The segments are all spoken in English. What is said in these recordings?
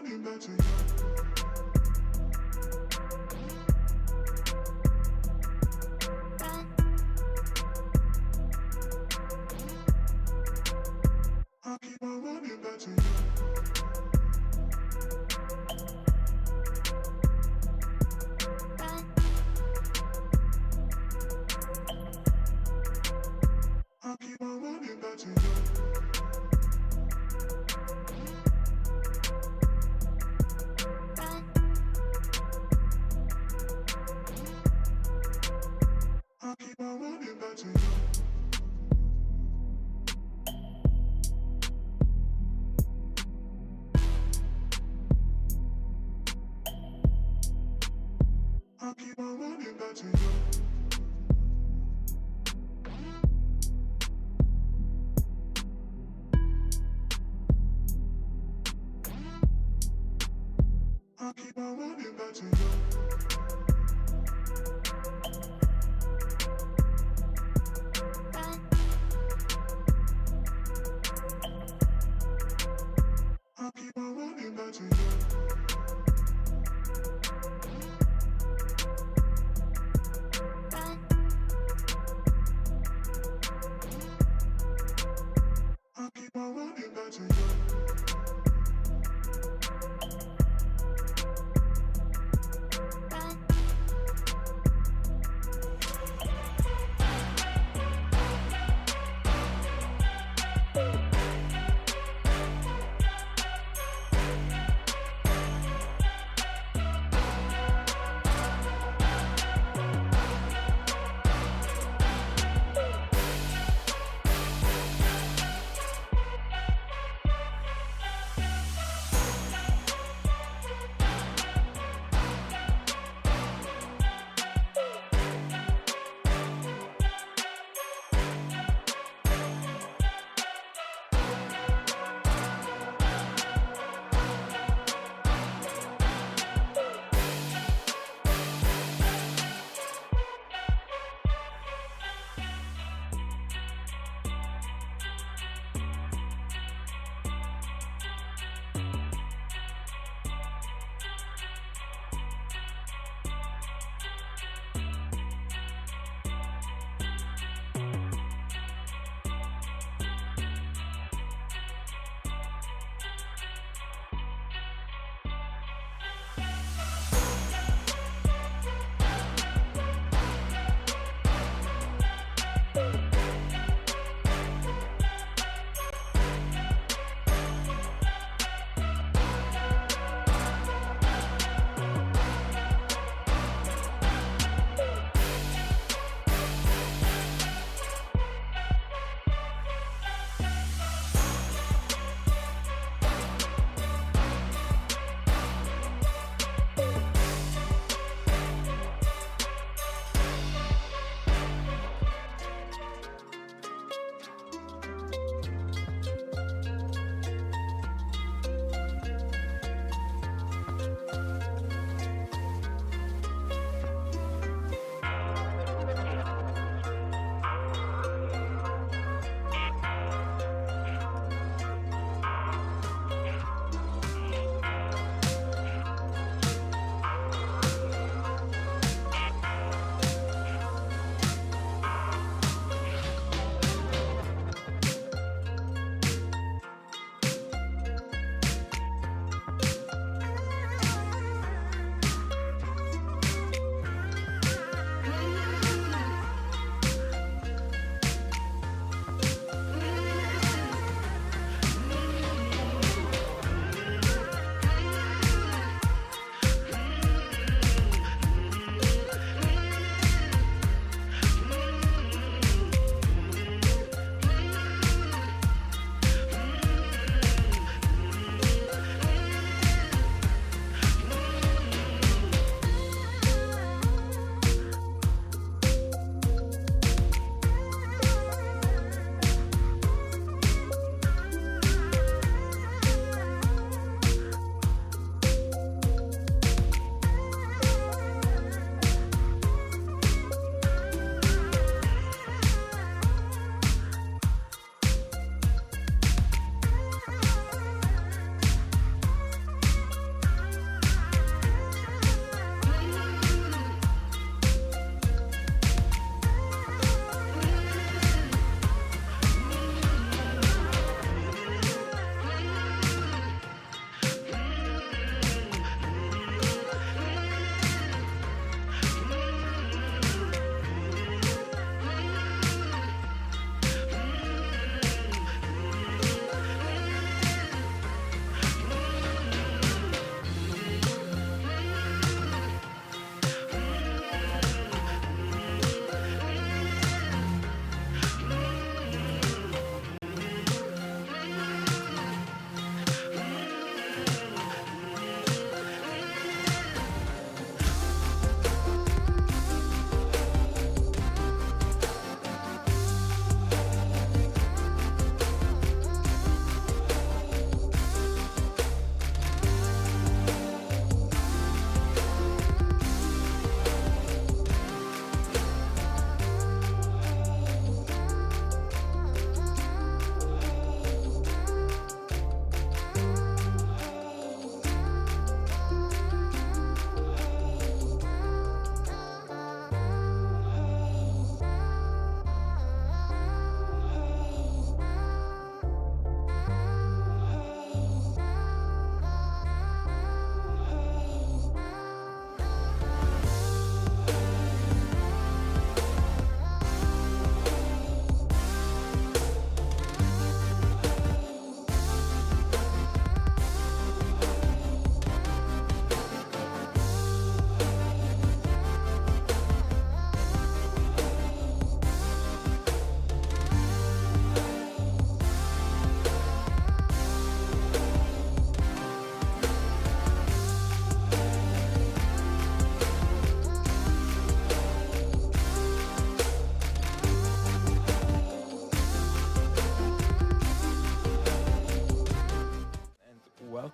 running back to you. I keep on running back to you. I keep on running back to you. I keep on running back to you. I keep on running back to you. I keep on running back to you. I keep on running back to you. I keep on running back to you.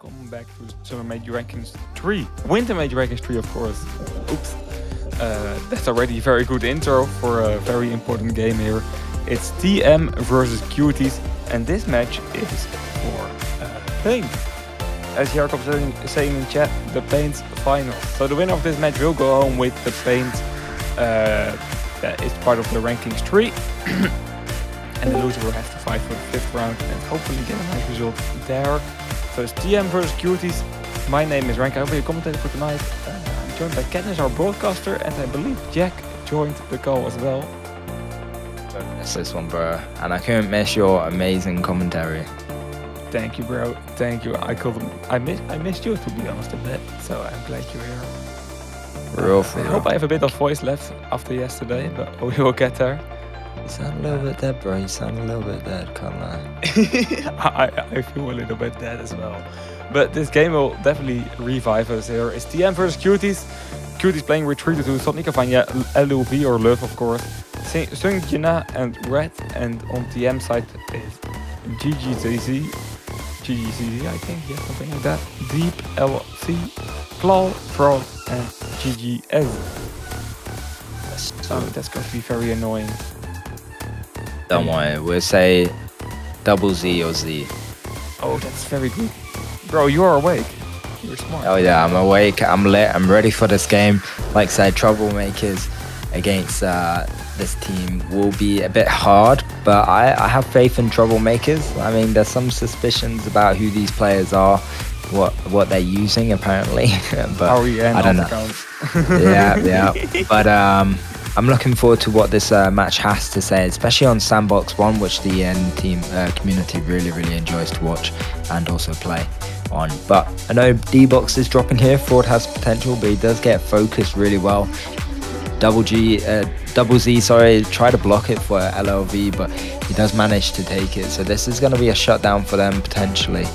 welcome back to Summer Major Rankings 3. Winter Major Rankings 3, of course. Oops. That's already a very good intro for a very important game here. It's TM versus Cuties, and this match is for Paint. As Jacob saying in chat, the Paint's final. So the winner of this match will go home with the Paint. That is part of the Rankings 3. And the loser will have to fight for the 5th round and hopefully get a nice result there. So it's TM versus Cuties. My name is Rank. I will be a commentator for tonight. I'm joined by Katniss, our broadcaster, and I believe Jack joined the call as well. Don't miss this one, bro. And I couldn't miss your amazing commentary. Thank you, bro. Thank you. I missed you, to be honest, a bit. So I'm glad you're here. I hope I have a bit of voice left after yesterday, but we will get there. You sound a little bit dead, bro. You sound a little bit dead, can't lie. I feel a little bit dead as well. But this game will definitely revive us here. It's TM versus Cuties. Cuties playing Retreat to Sotnika Vanya, LUV or Love, of course. Sung Jina and Red. And on TM side is GGZZ. GGZZ, I think. Yeah, something like that. Deep, LC, Claw, Fraud, and GGS. So that's going to be very annoying. Don't worry, we'll say double Z or Z. Oh, that's very good. Bro, you are awake. You're smart. Oh yeah, I'm awake, I'm lit, I'm ready for this game. Like I said, Troublemakers against this team will be a bit hard, but I have faith in Troublemakers. I mean, there's some suspicions about who these players are, what they're using apparently, but I don't know. yeah. But I'm looking forward to what this match has to say, especially on Sandbox 1, which the team community really enjoys to watch and also play on. But I know D-Box is dropping here. Fraud has potential, but he does get focused really well. Double Z, try to block it for LLV, but he does manage to take it. So this is going to be a shutdown for them potentially.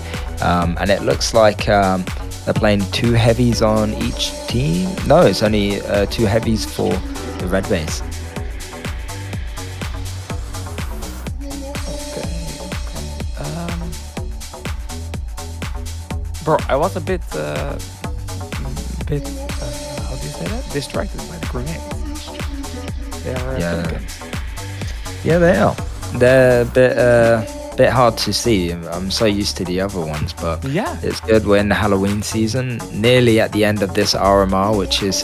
And it looks like they're playing 2 heavies on each team. No, it's only 2 heavies for the red base. Bro, I was a bit how do you say that? Distracted by the grenades. They are Yeah, they are. They're a bit hard to see. I'm so used to the other ones, but yeah, it's good. We're in the Halloween season, nearly at the end of this RMR, which is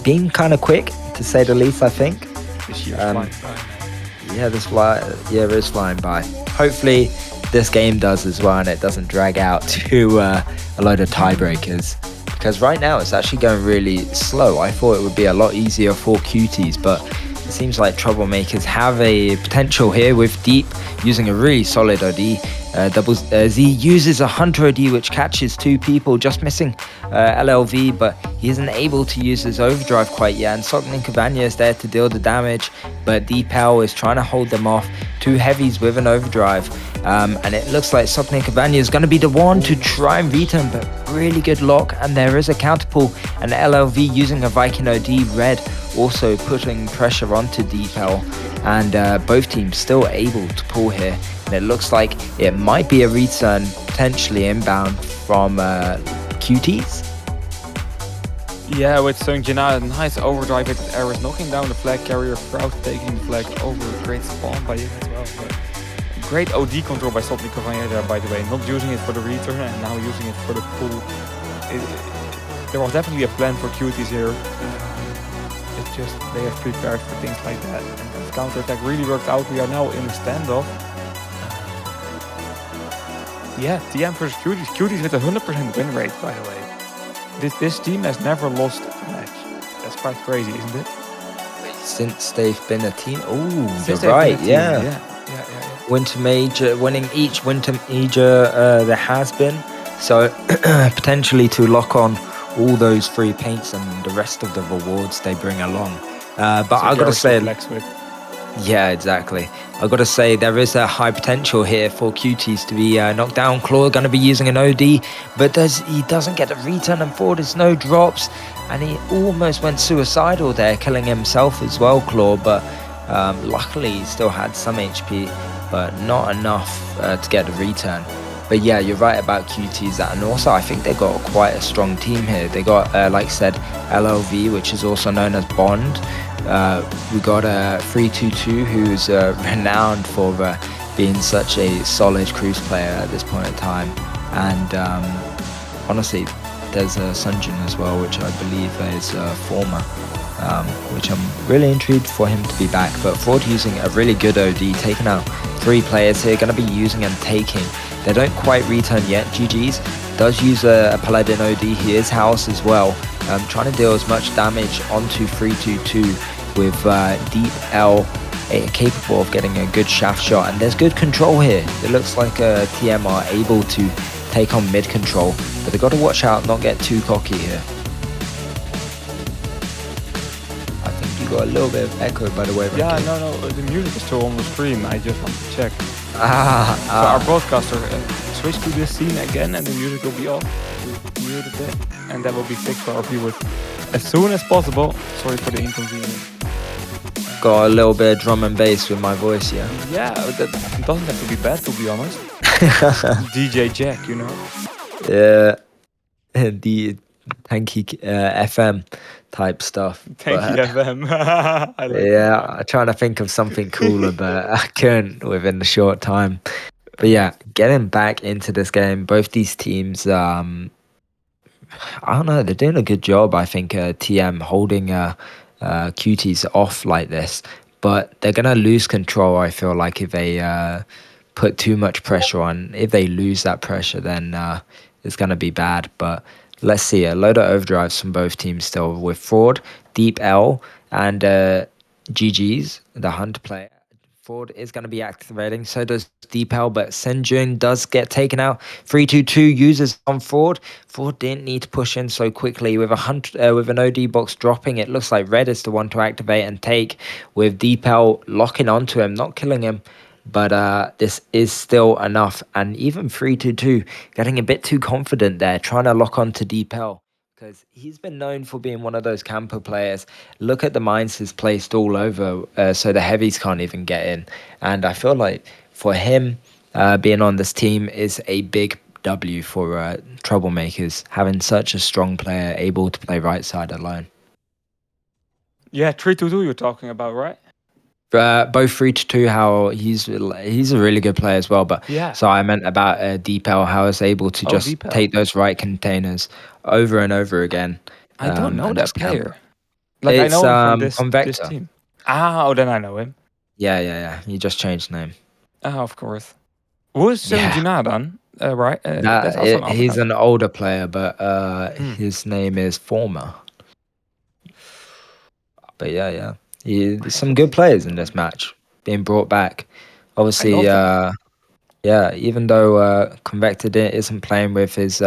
being kind of quick, to say the least, I think. This year's flying by, it is flying by. Hopefully this game does as well, and it doesn't drag out to a load of tiebreakers, because right now it's actually going really slow. I thought it would be a lot easier for Cuties, but it seems like Troublemakers have a potential here with Deep using a really solid OD. Double Z uses a Hunter OD, which catches 2 people, just missing LLV, but he isn't able to use his overdrive quite yet, and Soknin Cavagna is there to deal the damage, but Deepel is trying to hold them off. 2 heavies with an overdrive, and it looks like Soknin Cavagna is going to be the one to try and return, but really good lock, and there is a counterpull, and LLV using a Viking OD. Red also putting pressure onto Deepel, and both teams still able to pull here. And it looks like it might be a return, potentially inbound from Cuties. Yeah, with Sung Jina, a nice overdrive hit at Ares, knocking down the flag carrier. Proud taking the flag over. Great spawn by him as well. But great OD control by Sotnika Vanya there, by the way. Not using it for the return and now using it for the pull. There was definitely a plan for Cuties here. It's just they have prepared for things like that. And the counter attack really worked out. We are now in a standoff. Yeah, TM versus Cuties. Cuties with a 100% win rate, by the way. This team has never lost a match. That's quite crazy, isn't it? Since they've been a team. Oh, you're right. Yeah. Winter Major, winning each Winter Major there has been. So potentially to lock on all those 3 paints and the rest of the rewards they bring along. But so I gotta say, yeah, exactly. I gotta say there is a high potential here for Cuties to be knocked down. Claw gonna be using an OD, but he doesn't get a return, and forward there's no drops, and he almost went suicidal there, killing himself as well, Claw. But luckily he still had some HP, but not enough to get the return. But yeah, you're right about QTs. And also, I think they got quite a strong team here. They got, like I said, LLV, which is also known as Bond. We got 322, who's renowned for being such a solid cruise player at this point in time. And honestly, there's Sunjin as well, which I believe is former, which I'm really intrigued for him to be back. But Fraud using a really good OD, taking out 3 players here, going to be using and taking. They don't quite return yet. GG's does use a Paladin OD. He is house as well, trying to deal as much damage onto 322 with Deep L, capable of getting a good shaft shot. And there's good control here. It looks like TM are able to take on mid control, but they've got to watch out, not get too cocky here. I think you got a little bit of echo, by the way. Yeah, Rankin. no, the music is still on the stream. I just want to check. So Ah, our broadcaster switched to this scene again, and the music will be off. We muted it, and that will be fixed for our viewers as soon as possible. Sorry for the inconvenience. got a little bit of drum and bass with my voice, yeah. Yeah, that doesn't have to be bad, to be honest. DJ Jack, you know. Yeah, the tanky FM type stuff. Thank you, But, FM. I like yeah, that. I'm trying to think of something cooler, but I couldn't within the short time. But yeah, getting back into this game, both these teams, I don't know, they're doing a good job. I think TM holding Cuties off like this, but they're gonna lose control. I feel like if they put too much pressure on, if they lose that pressure, then it's gonna be bad. But let's see, a load of overdrives from both teams still with Fraud, Deep L, and GG's, the Hunt player. Fraud is going to be activating, so does Deep L, but Senjun does get taken out. 322 uses on Fraud. Fraud didn't need to push in so quickly with with an OD box dropping. It looks like Red is the one to activate and take, with Deep L locking onto him, not killing him. But this is still enough, and even 322 getting a bit too confident there, trying to lock onto Deep L. Because he's been known for being one of those camper players. Look at the mines he's placed all over, so the heavies can't even get in. And I feel like for him, being on this team is a big W for troublemakers, having such a strong player able to play right side alone. Yeah, 322 you're talking about, right? Both 322, how he's a really good player as well. But Yeah. so I meant about Deep L, how he's able to just Deep L. take those right containers over and over again. I don't know and that just camp. player. Like I It's, know him from this Convector. team. Oh, then I know him. Yeah. He just changed name. Of course. Who is Yeah. Junadan? Right? That's also an He's alternate. an older player, but his name is Former. But yeah. There's some good players in this match being brought back. Obviously, love yeah, even though Convector isn't playing with his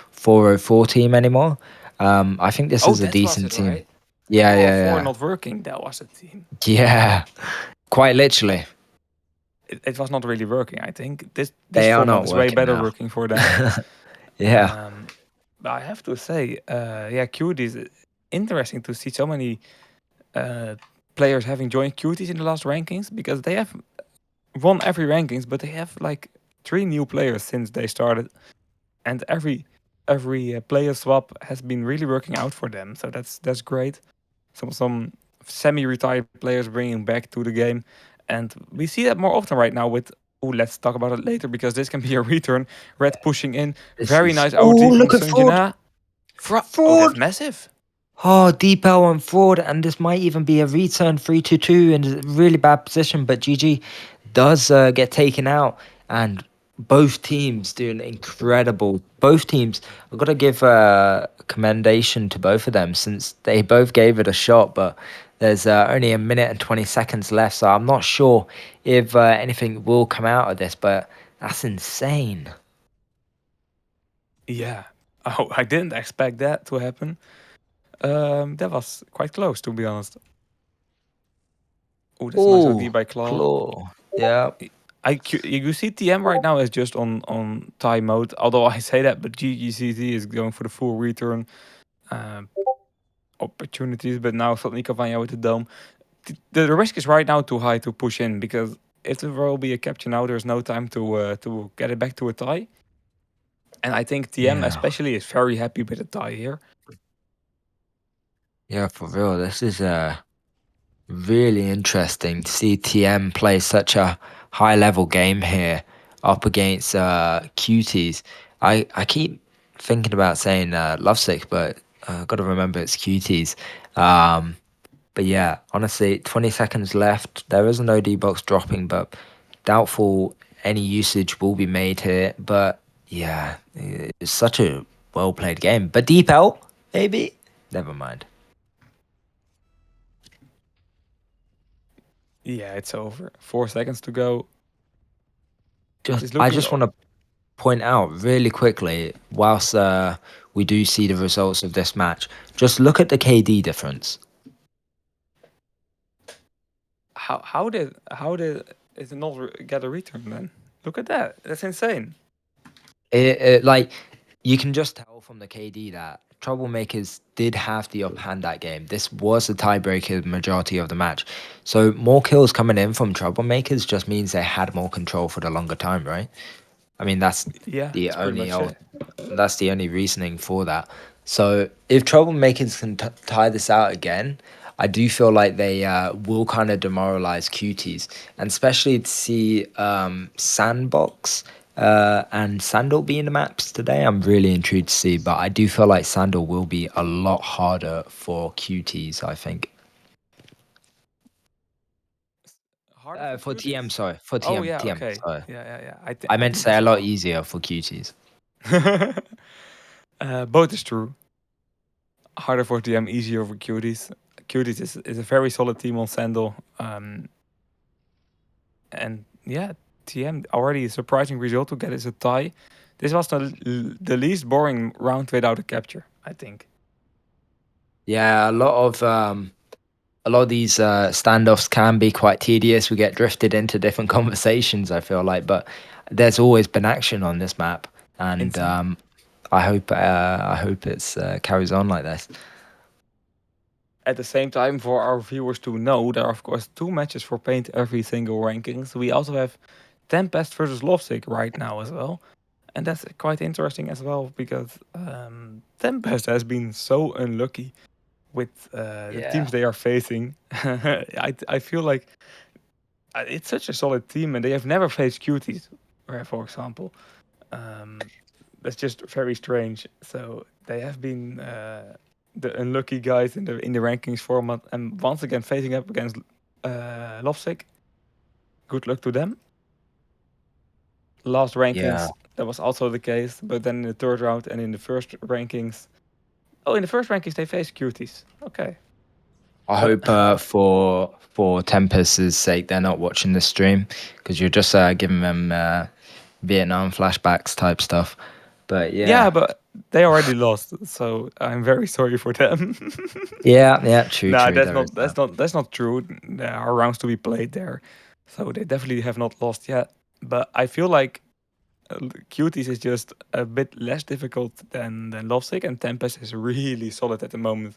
404 team anymore, I think this is a decent team. Right? Yeah. Not working, that was the team. Yeah, quite literally. It was not really working, I think. This They are format not is way working better now. working for them. Yeah. But I have to say, Cuties, interesting to see so many players having joined Cuties in the last rankings, because they have won every rankings, but they have like 3 new players since they started, and every player swap has been really working out for them. So that's great. Some semi-retired players bringing back to the game, and we see that more often right now with. Oh, let's talk about it later, because this can be a return. Red pushing in, very nice OT from look at Sunjana. Fraud. Oh, that's massive. Oh, Deep L on Fraud, and this might even be a return 3-2 in a really bad position, but GG does get taken out, and both teams doing incredible. Both teams, I've got to give commendation to both of them, since they both gave it a shot, but there's only a minute and 20 seconds left, so I'm not sure if anything will come out of this, but that's insane. Yeah. Oh, I didn't expect that to happen. That was quite close, to be honest. Oh, that's a nice OD by Claw. Yeah. You see TM right now is just on tie mode. Although I say that, but GGCT is going for the full return opportunities. But now Slotnika Vanya with the dome. The risk is right now too high to push in, because if there will be a capture now, there's no time to get it back to a tie. And I think TM Yeah. especially is very happy with the tie here. Yeah, for real. This is really interesting to see TM play such a high level game here up against Cuties. I keep thinking about saying Lovesick, but got to remember it's Cuties. Um, but yeah, honestly, 20 seconds left. There is an OD box dropping, but doubtful any usage will be made here. But yeah, it's such a well played game. But Deep L, maybe? Never mind. Yeah, it's over. 4 seconds to go. Just It's I looking. just want to point out really quickly, whilst we do see the results of this match, just look at the KD difference. How did it not get a return then? Look at that. That's insane. Like you can just tell from the KD that Troublemakers did have the upper hand that game. This was a tiebreaker majority of the match. So more kills coming in from Troublemakers just means they had more control for the longer time, right? I mean Yeah, the that's pretty only much ul- it. that's the only reasoning for that. So if Troublemakers can tie this out again, I do feel like they will kind of demoralize Cuties, and especially to see Sandbox and Sandal be in the maps today. I'm really intrigued to see, but I do feel like Sandal will be a lot harder for Cuties. I think Harder for for TM, cuties. sorry, for Oh TM, yeah, TM, okay. sorry. Yeah. I I meant to think say as a lot well. easier for Cuties. Both is true. Harder for TM, easier for cuties. Cuties is a very solid team on Sandal. And yeah, TM already a surprising result to get is a tie. This was the least boring round without a capture, I think. Yeah, a lot of these standoffs can be quite tedious. We get drifted into different conversations, I feel like, but there's always been action on this map, and Insane. I hope it's carries on like this. At the same time, for our viewers to know, there are of course 2 matches for Paint every single rankings. We also have Tempest versus Lovesick right now as well. And that's quite interesting as well because Tempest has been so unlucky with the Yeah, teams they are facing. I feel like it's such a solid team and they have never faced Cuties, for example. Um, that's just very strange. So they have been the unlucky guys in the rankings format, and once again facing up against Lovesick. Good luck to them. Last yeah. rankings that was also the case, but then in the third round and in the first rankings. Oh, in the first rankings they faced Cuties. Okay, I but hope for Tempest's sake they're not watching this stream because you're just giving them Vietnam flashbacks type stuff. But yeah, yeah, but they already lost, so I'm very sorry for them. yeah, true, Nah, true. that's There is not that. that's not that's not true. There are rounds to be played there, so they definitely have not lost yet. But I feel like Cuties is just a bit less difficult than Lovesick, and Tempest is really solid at the moment.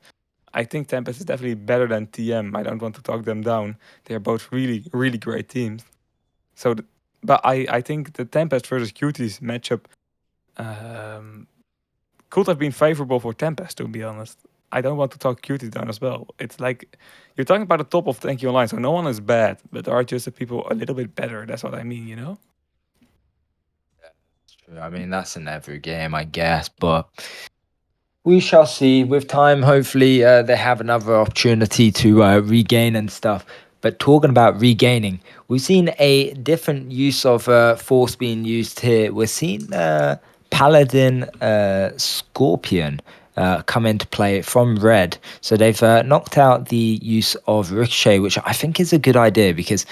I think Tempest is definitely better than TM. I don't want to talk them down. They are both really great teams. So, but I think the Tempest versus Cuties matchup um, could have been favorable for Tempest, to be honest. I don't want to talk Cuties down as well. It's like you're talking about the top of Thank You Online, so no one is bad, but there are just the people a little bit better. That's what I mean, you know? True. I mean, that's in every game, I guess, but we shall see. With time, hopefully, they have another opportunity to regain and stuff. But talking about regaining, we've seen a different use of force being used here. We're seeing Paladin Scorpion come into play from red. So they've knocked out the use of Ricochet, which I think is a good idea because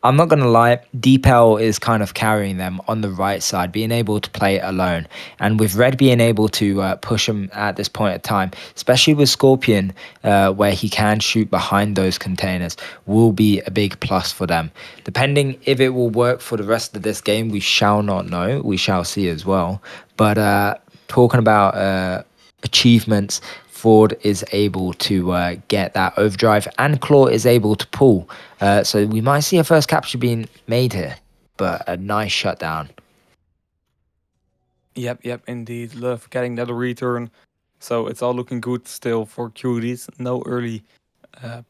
I'm not going to lie, Deepel is kind of carrying them on the right side, being able to play it alone. And with Red being able to push him at this point of time, especially with Scorpion, where he can shoot behind those containers, will be a big plus for them. Depending if it will work for the rest of this game, we shall not know. We shall see as well. But talking about achievements, Ford is able to get that overdrive, and Claw is able to pull. So we might see a first capture being made here, but a nice shutdown. Yep, indeed. Love getting that return. So it's all looking good still for Cuties. No early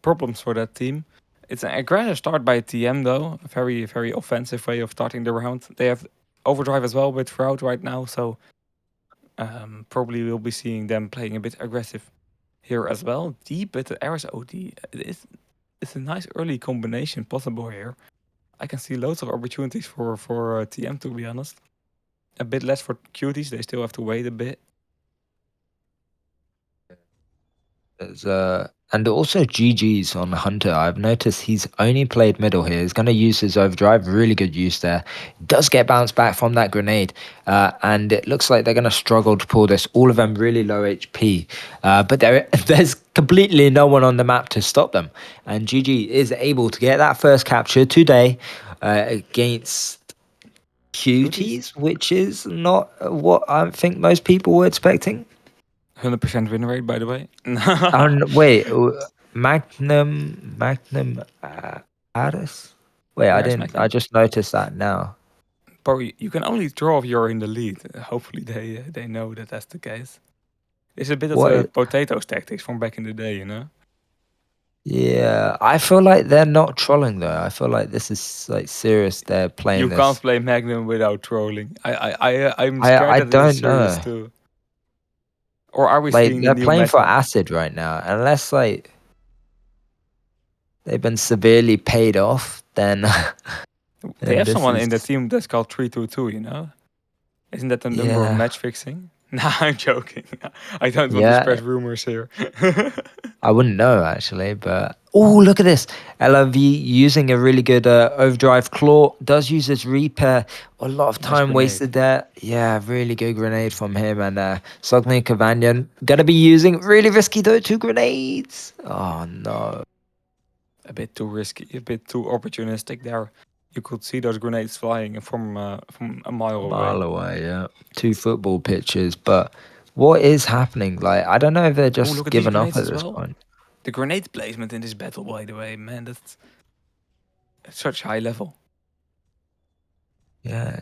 problems for that team. It's an aggressive start by TM though. A very offensive way of starting the round. They have overdrive as well with Fraud right now, so probably we'll be seeing them playing a bit aggressive here as well. Deep with the Ares OD. It's a nice early combination possible here. I can see loads of opportunities for TM, to be honest. A bit less for Cuties. They still have to wait a bit. There's and also GG's on Hunter. I've noticed he's only played middle here. He's going to use his overdrive. Really good use there. Does get bounced back from that grenade. And it looks like they're going to struggle to pull this. All of them really low HP. But there's completely no one on the map to stop them. And GG is able to get that first capture today against Cuties, which is not what I think most people were expecting. 100% win rate, by the way. Wait, Magnum Addis? Wait, I Where's didn't. I Magnum? just noticed that now. Bro, you can only draw if you're in the lead. Hopefully they know that that's the case. It's a bit of the What? potatoes tactics from back in the day, you know? Yeah, I feel like they're not trolling though. I feel like this is like serious. They're playing You can't this. play Magnum without trolling. I'm scared I that it is don't serious know. too. Or are we Like seeing the they're new playing for Magnum? acid right now. Unless like they've been severely paid off, then They then have this someone in the is team that's called 322, you know? Isn't that the number of yeah. match fixing? Nah, I'm joking. I don't want to Yeah, spread rumors here. I wouldn't know actually, but oh, look at this. LMV using a really good overdrive claw does use his repair. A lot of Nice time grenade. wasted there. Yeah, really good grenade from him and Sogni Kavanyan gonna be using really risky though, two grenades. Oh no. A bit too risky, a bit too opportunistic there. You could see those grenades flying from a mile A away. mile away, yeah. Two football pitches, but what is happening? Like I don't know if they're Oh, just look at these giving up grenades at as this well. point. The grenade placement in this battle, by the way, man, that's at such high level. Yeah.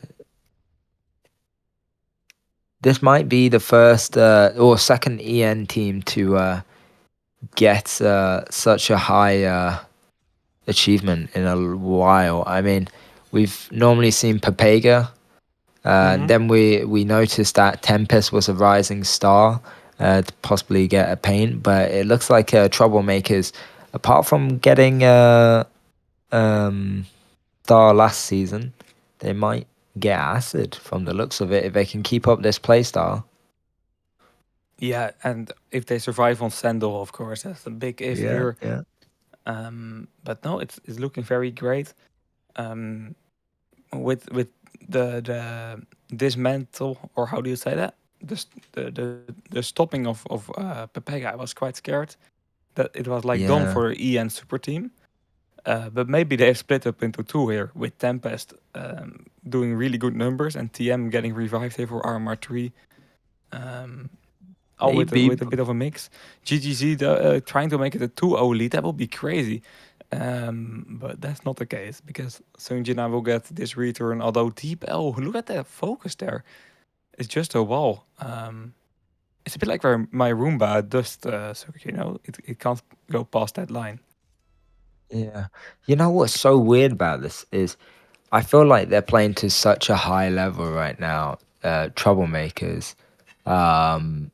This might be the first or second EN team to get such a high achievement in a while. I mean, we've normally seen Papega, and Mm-hmm. then we noticed that Tempest was a rising star to possibly get a paint, but it looks like Troublemakers, apart from getting um, star last season, they might get acid from the looks of it if they can keep up this playstyle. Yeah, and if they survive on Sandal, of course, that's a big if Yeah, here. yeah. But no, it's looking very great. Um, with the dismantle, or how do you say that? The stopping of Pepega, I was quite scared that it was like done Yeah. for EN super team. But maybe they have split up into two here with Tempest doing really good numbers and TM getting revived here for Armor 3. Um, all Maybe. with a bit of a mix. GGZ trying to make it a 2-0 lead, that would be crazy. But that's not the case because Sunjina will get this return. Although Deep L, look at the focus there. It's just a wall. It's a bit like where my Roomba dust circuit, you know, it can't go past that line. Yeah. You know what's so weird about this is I feel like they're playing to such a high level right now, troublemakers. Um,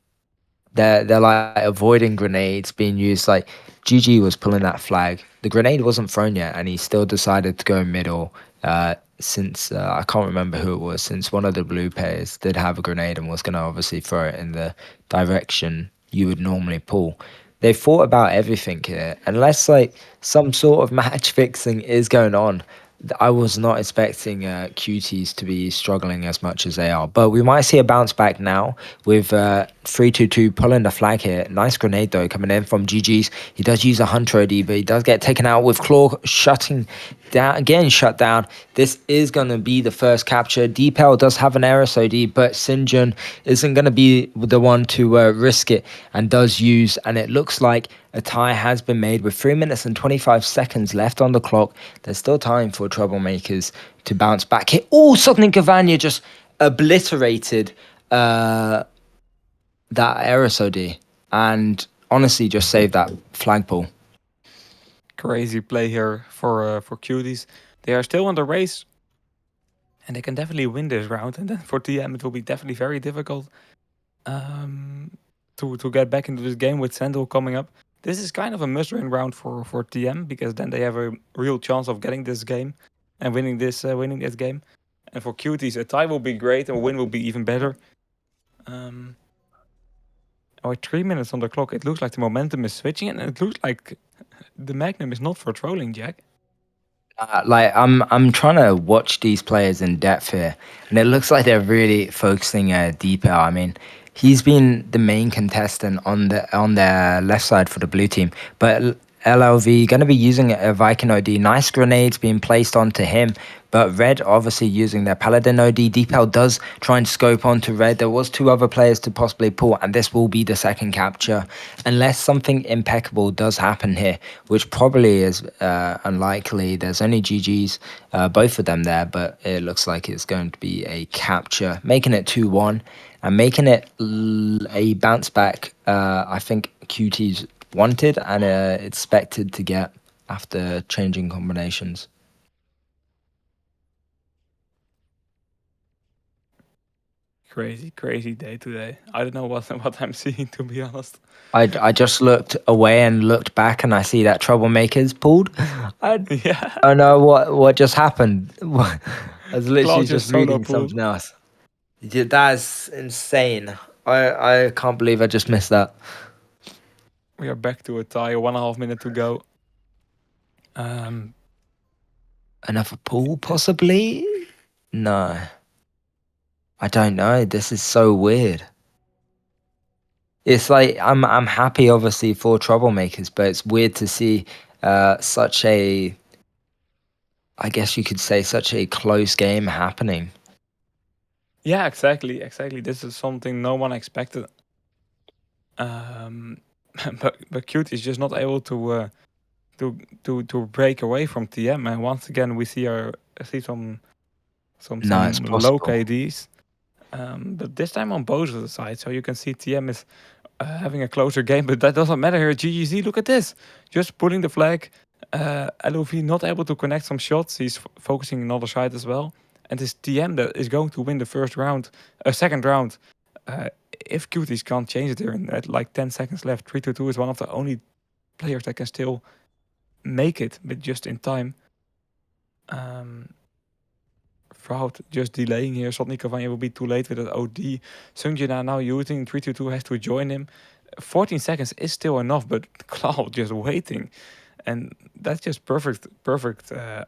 they're like avoiding grenades being used. Like GG was pulling that flag. The grenade wasn't thrown yet, and he still decided to go middle. Since I can't remember who it was, since one of the blue players did have a grenade and was gonna obviously throw it in the direction you would normally pull. They thought about everything here, unless like some sort of match fixing is going on. I was not expecting Cuties to be struggling as much as they are, but we might see a bounce back now with 322 pulling the flag here. Nice grenade though coming in from GG's. He does use a Hunter OD, but he does get taken out with Claw shutting down, getting shut down. This is going to be the first capture. DPEL does have an Eris OD, but Sinjun isn't going to be the one to risk it and does use, and it looks like a tie has been made with 3 minutes and 25 seconds left on the clock. There's still time for troublemakers to bounce back here. Oh, Sognin Cavagna just obliterated Uh, that aerosol and honestly just save that flagpole. Crazy play here for Cuties. They are still in the race, and they can definitely win this round. And then for TM, it will be definitely very difficult to get back into this game with Sandal coming up. This is kind of a must-win round for TM because then they have a real chance of getting this game and winning this game. And for Cuties, a tie will be great, and a win will be even better. Oh, 3 minutes on the clock. It looks like the momentum is switching, and it looks like the Magnum is not for trolling, Jack. Like I'm trying to watch these players in depth here, and it looks like they're really focusing detail. I mean, he's been the main contestant on their left side for the blue team, but LLV going to be using a Viking OD. Nice grenades being placed onto him, but Red obviously using their Paladin OD. Deepel does try and scope onto Red. There was two other players to possibly pull, and this will be the second capture, unless something impeccable does happen here, which probably is unlikely. There's only GGs, both of them there, but it looks like it's going to be a capture, making it 2-1 and making it a bounce back. I think QT's wanted and expected to get after changing combinations. Crazy day today. I don't know what I'm seeing, to be honest. I just looked away and looked back and I see that Troublemakers pulled. I Yeah, don't know what just happened. I was literally Claude just just solo reading pulled. something else. Yeah, that's insane. I can't believe I just missed that. We are back to a tie. 1.5 minute to go. Um, Another pull, possibly? No. I don't know. This is so weird. It's like I'm happy obviously for Troublemakers, but it's weird to see such a, I guess you could say, such a close game happening. yeah, exactly. This is something no one expected. Um, but Cute is just not able to break away from TM. And once again, we see No, it's some low possible. KDs. But this time on both of the sides, so you can see TM is having a closer game, but that doesn't matter here. GGZ, look at this, just pulling the flag. LOV not able to connect some shots. He's focusing another side as well, and this TM that is going to win the first round, second round. Uh, if Cuties can't change it here, and at like 10 seconds left, 3-2 is one of the only players that can still make it, but just in time. Fraud just delaying here. Sotnik Cavani will be too late with that OD. Sungjina now using 3-2 has to join him. 14 seconds is still enough, but Cloud just waiting. And that's just perfect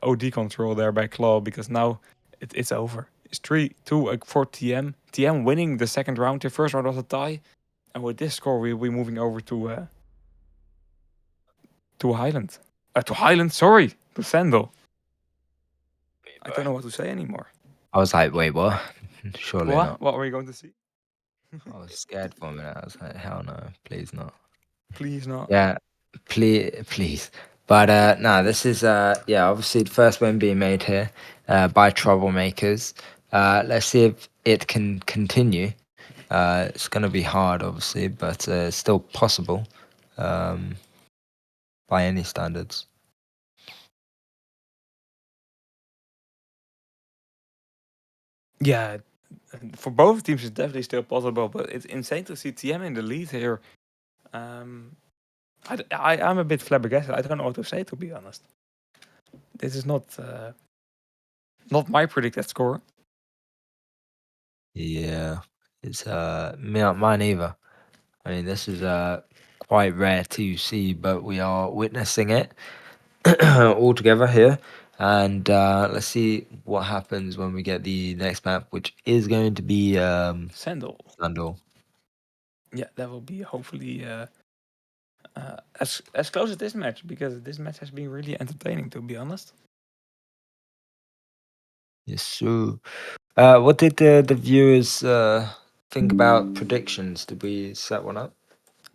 OD control there by Claw because now it's over. It's 3-2 for TM. TM winning the second round. The first round was a tie. And with this score, we'll be moving over to Highland. To Highland, sorry. To Sandal. I don't know what to say anymore. I was like, wait, what? Surely What? not. What are we going to see? I was scared for a minute. I was like, hell no, please not. Please not. Yeah, please. But no, this is yeah, obviously the first win being made here by Troublemakers. Let's see if it can continue. It's gonna be hard, obviously, but it's still possible um, by any standards. Yeah, for both teams, it's definitely still possible, but it's insane to see TM in the lead here. Um, I'm a bit flabbergasted. I don't know what to say, to be honest. This is not my predicted score. Yeah, it's mine either. I mean, this is quite rare to see, but we are witnessing it all together here. And let's see what happens when we get the next map, which is going to be Sandal. Sandal. Yeah, that will be hopefully as close as this match because this match has been really entertaining, to be honest. Yes, so what did the viewers think about predictions? Did we set one up?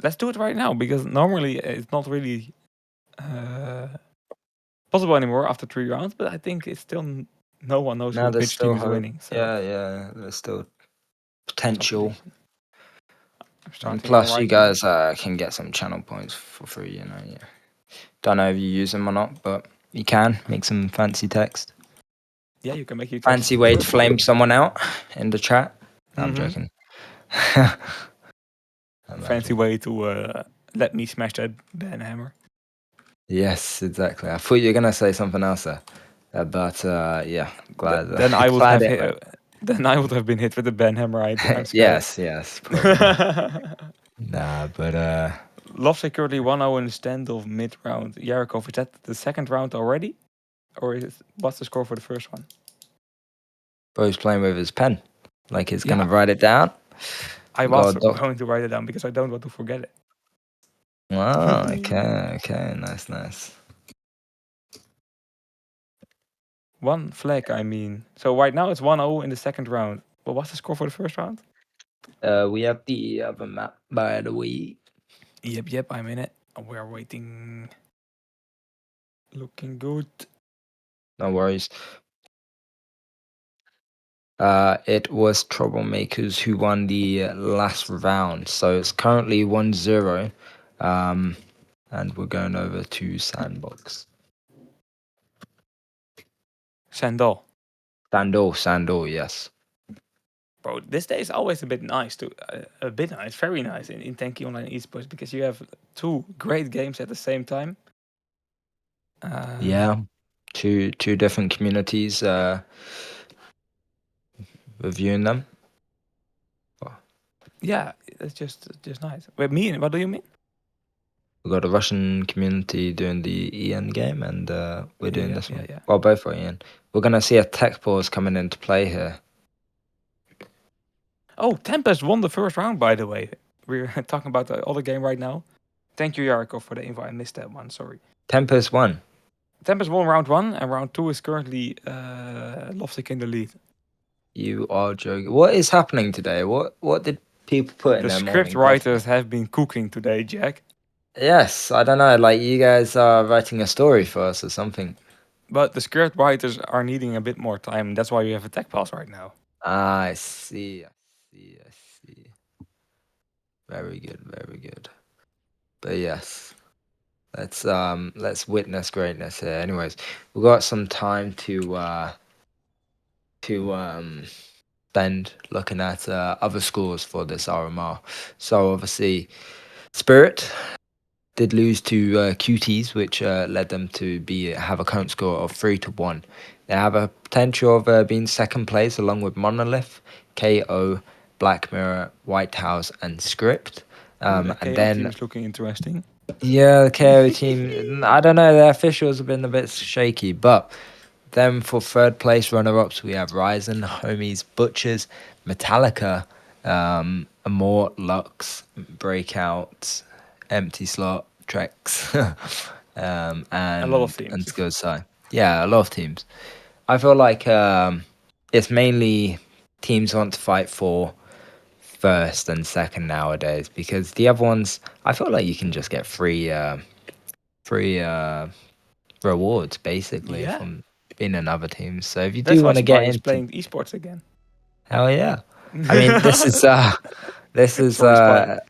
Let's do it right now because normally it's not really uh, possible anymore after 3 rounds, but I think it's still no one knows No, there's which team still is hope. winning. So Yeah, there's still potential. competition. I'm And starting plus, right you now. guys can get some channel points for free. You know, yeah. Don't know if you use them or not, but you can make some fancy text. Yeah, you can make your text Fancy way to purple. flame someone out in the chat. No, I'm Mhm. joking. Fancy Imagine. way to let me smash that ban hammer. Yes, exactly. I thought you were gonna say something else there, but yeah, glad Then I would glad have it hit, went. then I would have been hit with the ban hammer. I'm scared. Yes, probably. Nah, but Love security 1-0 in the stand of mid round. Yarikov, is that the second round already? Or what's the score for the first one? bro's playing with his pen, like he's Yeah, gonna write it down. I was Got a doc. going to write it down because I don't want to forget it. Oh, okay, nice. One flag, I mean. So right now it's 1-0 in the second round. But what's the score for the first round? We have the other map, by the way. Yep, I'm in it. We're waiting. Looking good. No worries. It was Troublemakers who won the last round, so it's currently 1-0. And we're going over to Sandbox. Sandal. Sandal, yes. Bro, this day is always a bit nice very nice in Tanky Online Esports because you have two great games at the same time. Yeah, two different communities reviewing them. Yeah, it's just nice. Wait, what do you mean? We got a Russian community doing the Ian game, and we're doing this one. Yeah. Well, both are Ian. We're gonna see a tech pause coming into play here. Oh, Tempest won the first round, by the way. We're talking about the other game right now. Thank you, Yarko, for the invite. I missed that one. Sorry. Tempest won. Tempest won round 1, and round 2 is currently Loftic in the lead. You are joking. What is happening today? What did people put in The their script morning coffee? writers have been cooking today, Jack. Yes, I don't know. Like you guys are writing a story for us or something. But the script writers are needing a bit more time. That's why we have a tech pause right now. Ah, I see. I see. Very good. But yes, let's witness greatness here. Anyways, we've got some time to spend looking at other scores for this RMR. So obviously, Spirit did lose to Cuties, which led them to have a current score of 3-1. They have a potential of being second place along with Monolith, KO, Black Mirror, White House, and Script. Ooh, that And KO team then is looking interesting. yeah, the KO team. I don't know. The officials have been a bit shaky, but then for third place runner-ups, we have Ryzen, Homies, Butchers, Metallica, Amor, Lux, Breakout, Empty Slot, Trex, A lot of and teams. Skills Side. Yeah, a lot of teams. I feel like it's mainly teams want to fight for first and second nowadays because the other ones, I feel like you can just get free rewards basically Yeah, from being in other teams. So if you that's do why want to get Spy is into, playing esports again. hell yeah. I mean, this is Sorry, Spy.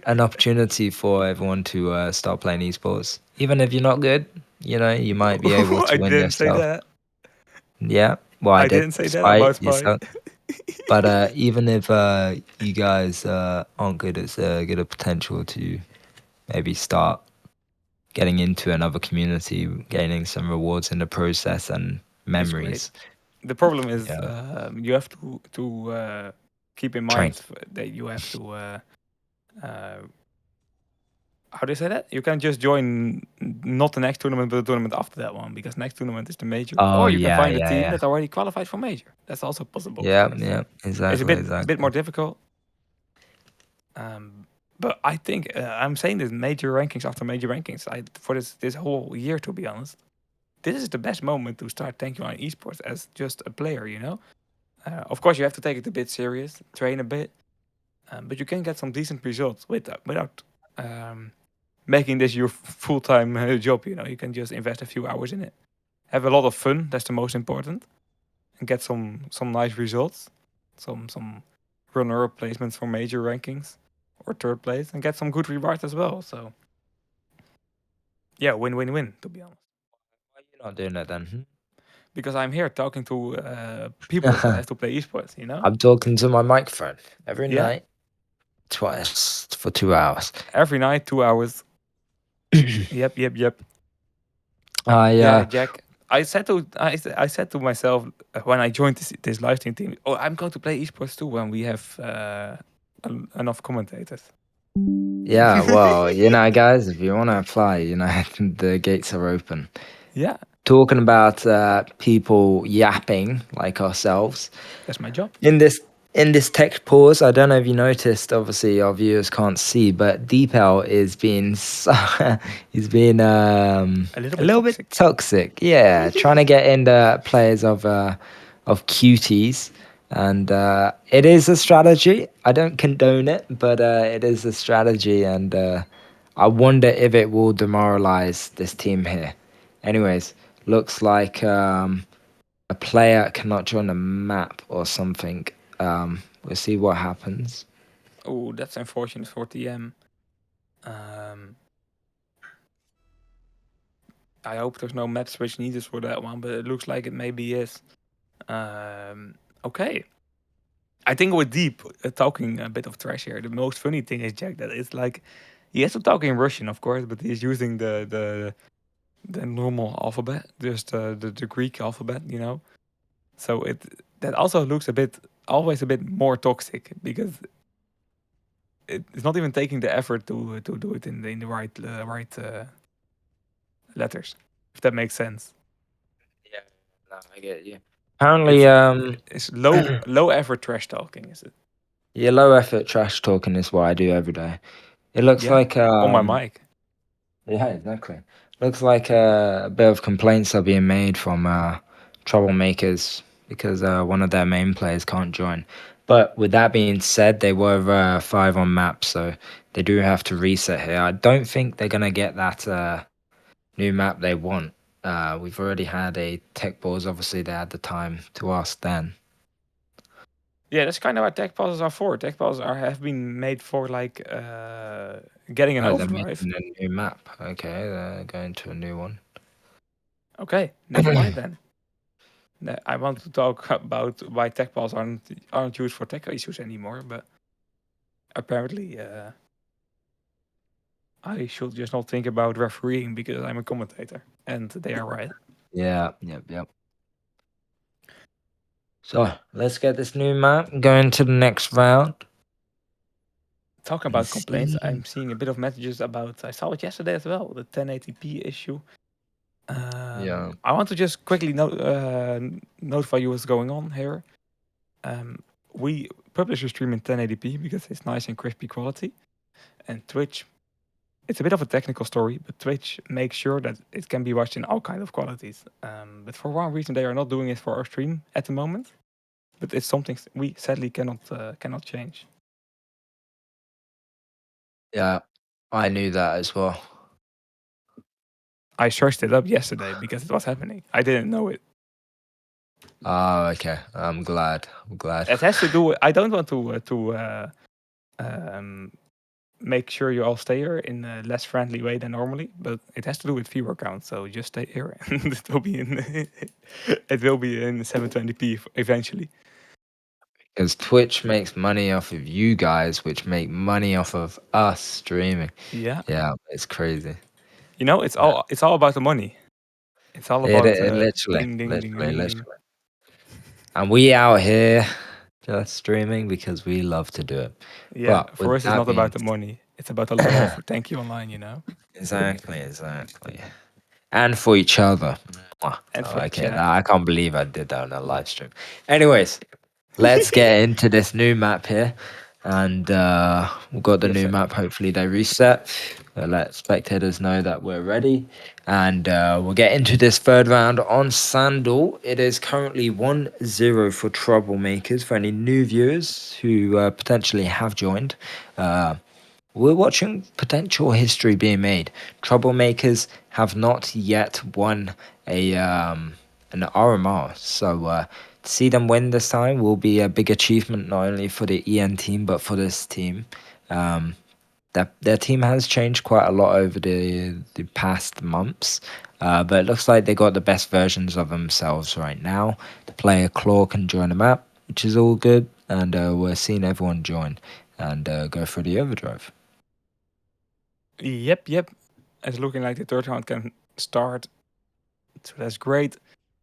an opportunity for everyone to start playing esports. Even if you're not good, you know, you might be able I to win didn't say yourself. that. Yeah, well, I I did, didn't say that despite about Spy. yourself. But even if you guys aren't good, it's good a potential to maybe start getting into another community, gaining some rewards in the process and It's great. memories. The problem is Yeah, you have to keep in train. mind that you have to how do you say that? You can just join not the next tournament, but the tournament after that one, because next tournament is the major. Oh Or you can yeah, find a yeah, team yeah, that already qualified for major. That's also possible, of yeah, course. yeah. It's a Exactly, bit more exactly. difficult. But I think I'm saying this major rankings after major rankings. For this whole year, to be honest, this is the best moment to start thinking on esports as just a player. You know, of course you have to take it a bit serious, train a bit, but you can get some decent results without making this your full time job. You know, you can just invest a few hours in it, have a lot of fun. That's the most important, and get some nice results, some runner-up placements for major rankings or third place and get some good rewards as well. So yeah, win-win-win to be honest. Why are you not doing it then? Because I'm here talking to people that have to play esports. I'm talking to my microphone every Yeah, night, twice for 2 hours. every night, 2 hours. Yep, yep, yep. I Yeah, Jack. I said to myself when I joined this live stream team, oh, I'm going to play esports too when we have enough commentators. yeah, well, guys, if you want to apply, the gates are open. Yeah, Talking about people yapping like ourselves that's my job. in this tech pause. I don't know if you noticed. Obviously, our viewers can't see, but Deepal is being he's been A little a bit little bit toxic. toxic. Yeah, trying to get in the players of cuties, and it is a strategy. I don't condone it, but it is a strategy, and I wonder if it will demoralize this team here. Anyways, looks like a player cannot join a map or something. We'll see what happens. Oh, that's unfortunate for TM. Um, I hope there's no map switch needed for that one, but it looks like it maybe is. Okay. I think with Deep talking a bit of trash here, the most funny thing is Jack that it's like he has to talk in Russian, of course, but he's using the normal alphabet, just the Greek alphabet. So that also looks always a bit more toxic because it's not even taking the effort to do it in the right letters, if that makes sense. Yeah, no, I get you. Apparently, It's it's low effort trash talking, is it? yeah, low effort trash talking is what I do every day. It looks Yeah, like on my mic. yeah, exactly. Looks like a bit of complaints are being made from troublemakers because one of their main players can't join. But with that being said, they were 5 on map, so they do have to reset here. I don't think they're gonna get that new map they want. We've already had a tech pause. Obviously, they had the time to ask then. Yeah, that's kind of what tech pauses are for. Tech pauses have been made for like getting an Oh, they're overdrive. making a new map. Okay, they're going to a new one. Okay, never mind then. I want to talk about why tech pauses aren't used for tech issues anymore, but apparently I should just not think about refereeing because I'm a commentator, and they are right. Yeah, yep, yep. So let's get this new map. Going to the next round Talking and about complaints, see. I'm seeing a bit of messages about. I saw it yesterday as well, the 1080p issue. Yeah, I want to just quickly notify you what's going on here. We publish a stream in 1080p because it's nice and crispy quality, and Twitch. It's a bit of a technical story, but Twitch makes sure that it can be watched in all kind of qualities. But for one reason, they are not doing it for our stream at the moment. But it's something we sadly cannot change. yeah, I knew that as well. I searched it up yesterday because it was happening. I didn't know it. Oh, okay. I'm glad. I'm glad. It has to do. I don't want to um, make sure you all stay here in a less friendly way than normally, but it has to do with viewer count. So just stay here, and it will be in it will be in 720p eventually. Because Twitch makes money off of you guys, which make money off of us streaming. Yeah, Yeah, it's crazy. Yeah. it's all about the money. It's all about It literally, ding ding ding literally, ding ding. literally. And we out here just streaming because we love to do it. Yeah, But for with us, it's that not about being the money. It's about the love for Thank You Online. exactly, exactly. And for each other. Mwah. And for Okay, chat. I can't believe I did that on a live stream. Anyways, let's get into this new map here. And we've got the Yes, new sir. map. Hopefully, they reset. Let spectators know that we're ready. And we'll get into this third round on Sandal. It is currently 1-0 for Troublemakers. For any new viewers who potentially have joined, we're watching potential history being made. Troublemakers have not yet won an RMR, so see them win this time will be a big achievement not only for the EN team but for this team. Um, their team has changed quite a lot over the past months, but it looks like they got the best versions of themselves right now. The player Claw can join the map, which is all good, and we're seeing everyone join and go through the overdrive. Yep. It's looking like the third round can start, so that's great.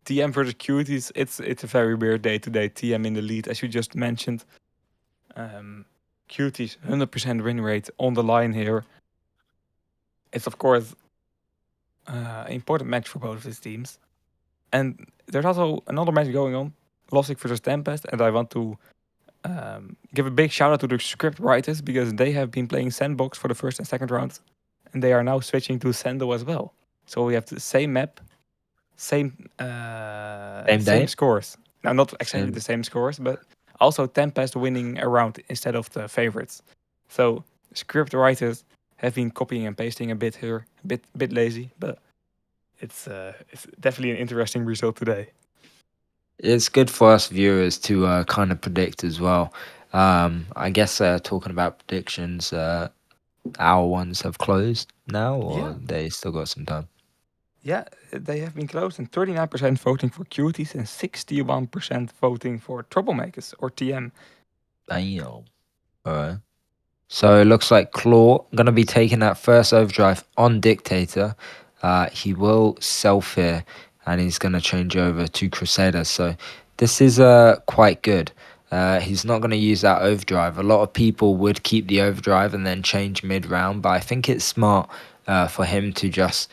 TM versus Cuties. It's a very weird day today. TM in the lead, as you just mentioned. Cuties 100% win rate on the line here. It's of course an important match for both of these teams. And there's also another match going on, Lossic versus Tempest, and I want to give a big shout out to the script writers because they have been playing Sandbox for the first and second round, and they are now switching to Sando as well. So we have the same map, same Same day. scores. Now not exactly Same. the same scores, but also Tempest winning a round instead of the favorites. So script writers have been copying and pasting a bit here, a bit lazy, but it's definitely an interesting result today. It's good for us viewers to kind of predict as well. I guess talking about predictions, our ones have closed now, or Yeah, they still got some time. yeah, they have been close, and 39% voting for Cuties and 61% voting for Troublemakers or TM. Damn. All right. So it looks like Claw gonna be taking that first overdrive on Dictator. He will self here, and he's gonna change over to Crusader. So this is quite good. He's not gonna use that overdrive. A lot of people would keep the overdrive and then change mid round, but I think it's smart for him to just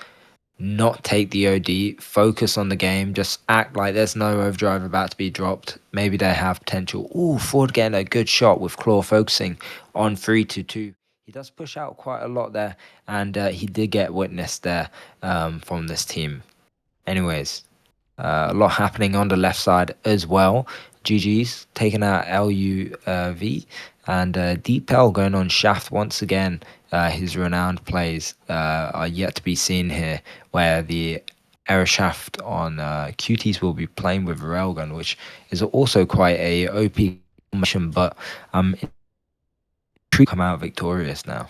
not take the OD, focus on the game, just act like there's no overdrive about to be dropped. Maybe they have potential. Ooh, Ford getting a good shot with Claw focusing on 3-2. He does push out quite a lot there, and he did get witness there from this team. Anyways, a lot happening on the left side as well. GG's taking out LUV and Deep L going on Shaft once again. His renowned plays are yet to be seen here, where the Air Shaft on Cuties will be playing with Railgun, which is also quite a OP mission, but come out victorious now.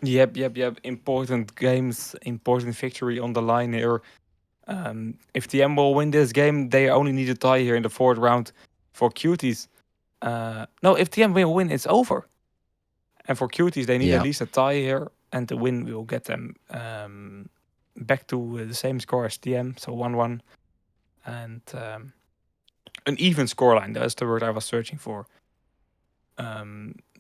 Yep. Important games, important victory on the line here. If TM will win this game, they only need a tie here in the fourth round for Cuties. No, if TM will win, it's over. And for Cuties, they need at Yeah. least a tie here, and the win will get them back to the same score as TM, so 1-1. And an even scoreline, that's the word I was searching for.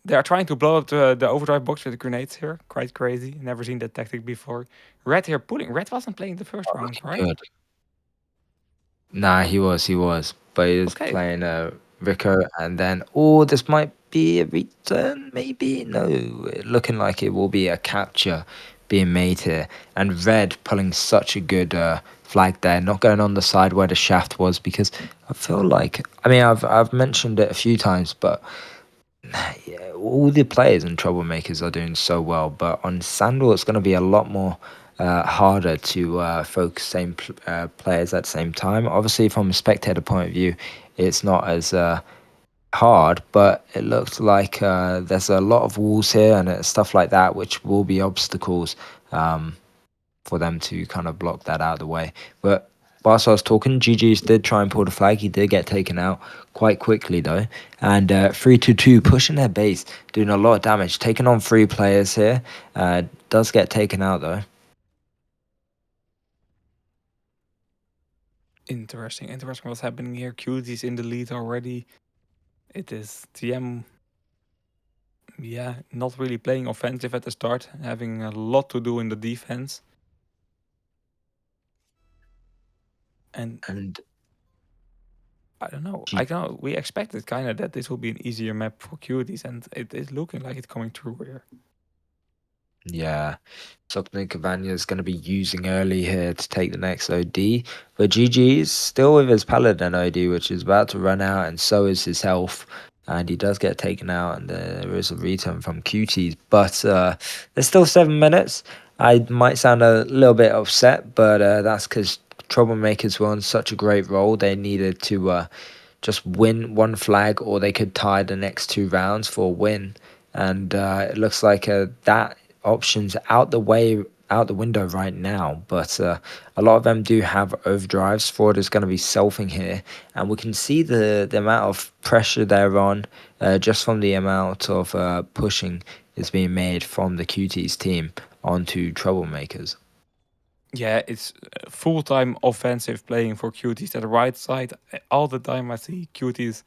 They are trying to blow up the overdrive box with grenades here. Quite crazy. Never seen that tactic before. Red here pulling. Red wasn't playing the first round, right? Good. Nah, he was, but he was Okay. playing Rico, and then this might be a return, maybe. No, looking like it will be a capture being made here, and Red pulling such a good flag there, not going on the side where the shaft was, because I feel like, I mean, I've mentioned it a few times, but yeah, all the players and troublemakers are doing so well, but on Sandal it's going to be a lot more harder to focus players at the same time. Obviously, from a spectator point of view, it's not as hard, but it looks like there's a lot of walls here and stuff like that, which will be obstacles for them to kind of block that out of the way. But whilst I was talking, GG's did try and pull the flag. He did get taken out quite quickly though. And 3-2 pushing their base, doing a lot of damage, taking on 3 players here. Does get taken out though. Interesting what's happening here. Cutie's in the lead already. It is TM, not really playing offensive at the start, having a lot to do in the defense. And I don't know. We expected kind of that this will be an easier map for Cuties, and it is looking like it's coming true here. Yeah, something Cavagna is going to be using early here to take the next OD. But GG is still with his Paladin OD, which is about to run out, and so is his health. And he does get taken out, and there is a return from Cuties. But there's still 7 minutes. I might sound a little bit upset, but that's because Troublemakers were on such a great roll. They needed to just win one flag, or they could tie the next two rounds for a win. And it looks like that option's out the window right now. But a lot of them do have overdrives. Ford is going to be selfing here, and we can see the amount of pressure they're on, just from the amount of pushing is being made from the Cuties team onto Troublemakers. Yeah, it's full-time offensive playing for Cuties at the right side. All the time I see Cuties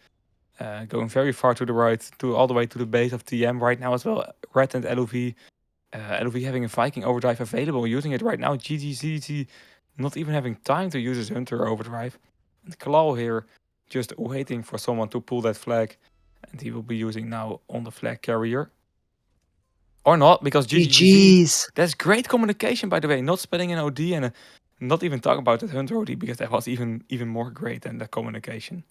going very far to the right, to all the way to the base of TM right now as well. Red and LOV, LOV having a Viking overdrive available, using it right now. GGCC not even having time to use his Hunter overdrive. And Claw here just waiting for someone to pull that flag. And he will be using now on the flag carrier. Or not, because GGGZ, GG's. that's great communication, by the way. Not spelling an OD and not even talk about the Hunter OD, because that was even more great than the communication.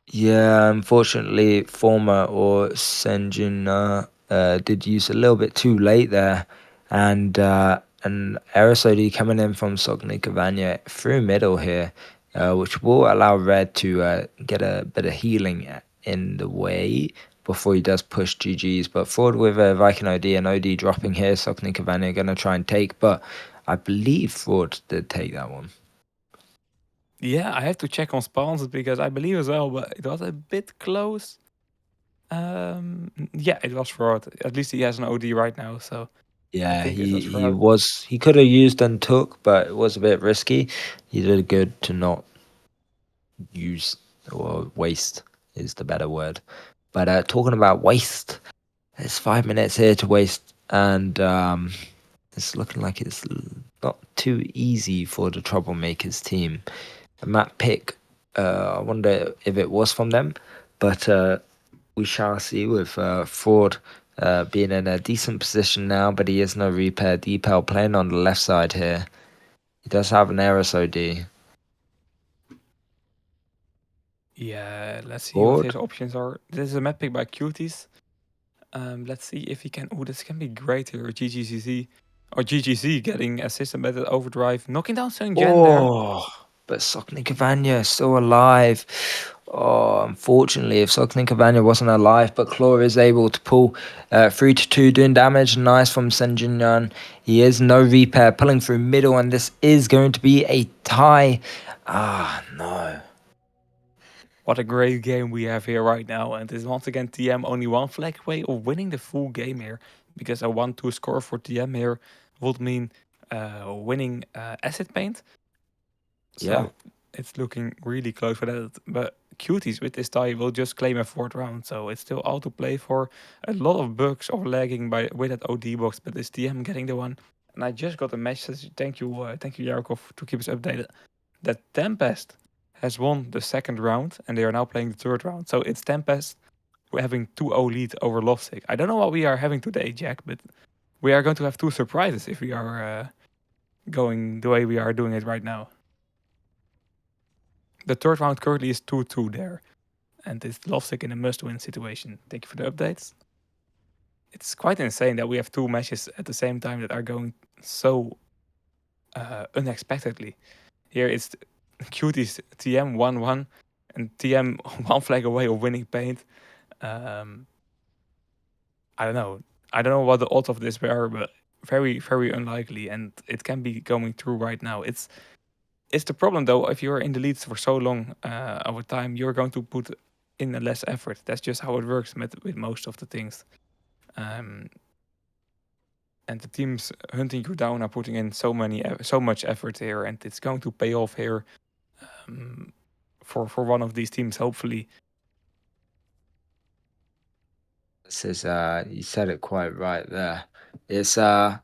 Yeah, unfortunately, former or Senjin did use a little bit too late there, and Aerosody coming in from Sogni Cavagna through middle here, which will allow Red to get a bit of healing in the way before he does push GG's. But forward with Viking OD and OD dropping here, Sogni Cavagna going to try and take, but I believe Ford did take that one. Yeah, I have to check on spawns because I believe as well, but it was a bit close. Yeah, it was fraud. At least he has an OD right now, so I Yeah, think it was he fraud. was he could have used and took, but it was a bit risky. He did good to not use, or waste is the better word. But talking about waste, there's 5 minutes here to waste, and it's looking like it's not too easy for the Troublemakers team. The map pick, I wonder if it was from them, but we shall see with Ford being in a decent position now, but he is no repair. Deepel playing on the left side here. He does have an Eris OD. Yeah, let's see what Ford? his options are. This is a map pick by Cuties. Let's see if he can. Oh, this can be great here. GGCC or GGC getting assisted by the overdrive, knocking down Sun Jen there. Oh, but Sokni Cavagna is still alive. Oh, unfortunately, if Sokni Cavagna wasn't alive, but Claw is able to pull 3 to 2, doing damage. Nice from Senjinyan. He is no repair, pulling through middle, and this is going to be a tie. Ah, no. What a great game we have here right now. And this is once again TM only one flag away of winning the full game here. Because a 1-2 score for TM here would mean winning Acid Paint. Yeah. So it's looking really close for that. But Cuties with this tie will just claim a fourth round. So it's still all to play for. A lot of bugs or lagging by with that OD box. But this TM getting the one. And I just got a message. Thank you, Yarkov, to keep us updated. That Tempest has won the second round, and they are now playing the third round. So it's Tempest. We're having 2-0 lead over Lovesick. I don't know what we are having today, Jack, but we are going to have two surprises if we are going the way we are doing it right now. The third round currently is 2-2 there, and it's Lovesick in a must-win situation. Thank you for the updates. It's quite insane that we have two matches at the same time that are going so unexpectedly. Here it's Cuties TM 1-1 and TM one flag away of winning paint. I don't know. I don't know what the odds of this were, but very, very unlikely. And it can be going through right now. It's the problem though. If you're in the leads for so long over time, you're going to put in a less effort. That's just how it works with most of the things. And the teams hunting you down are putting in so much effort here, and it's going to pay off here for one of these teams, hopefully. This is you said it quite right there. It's I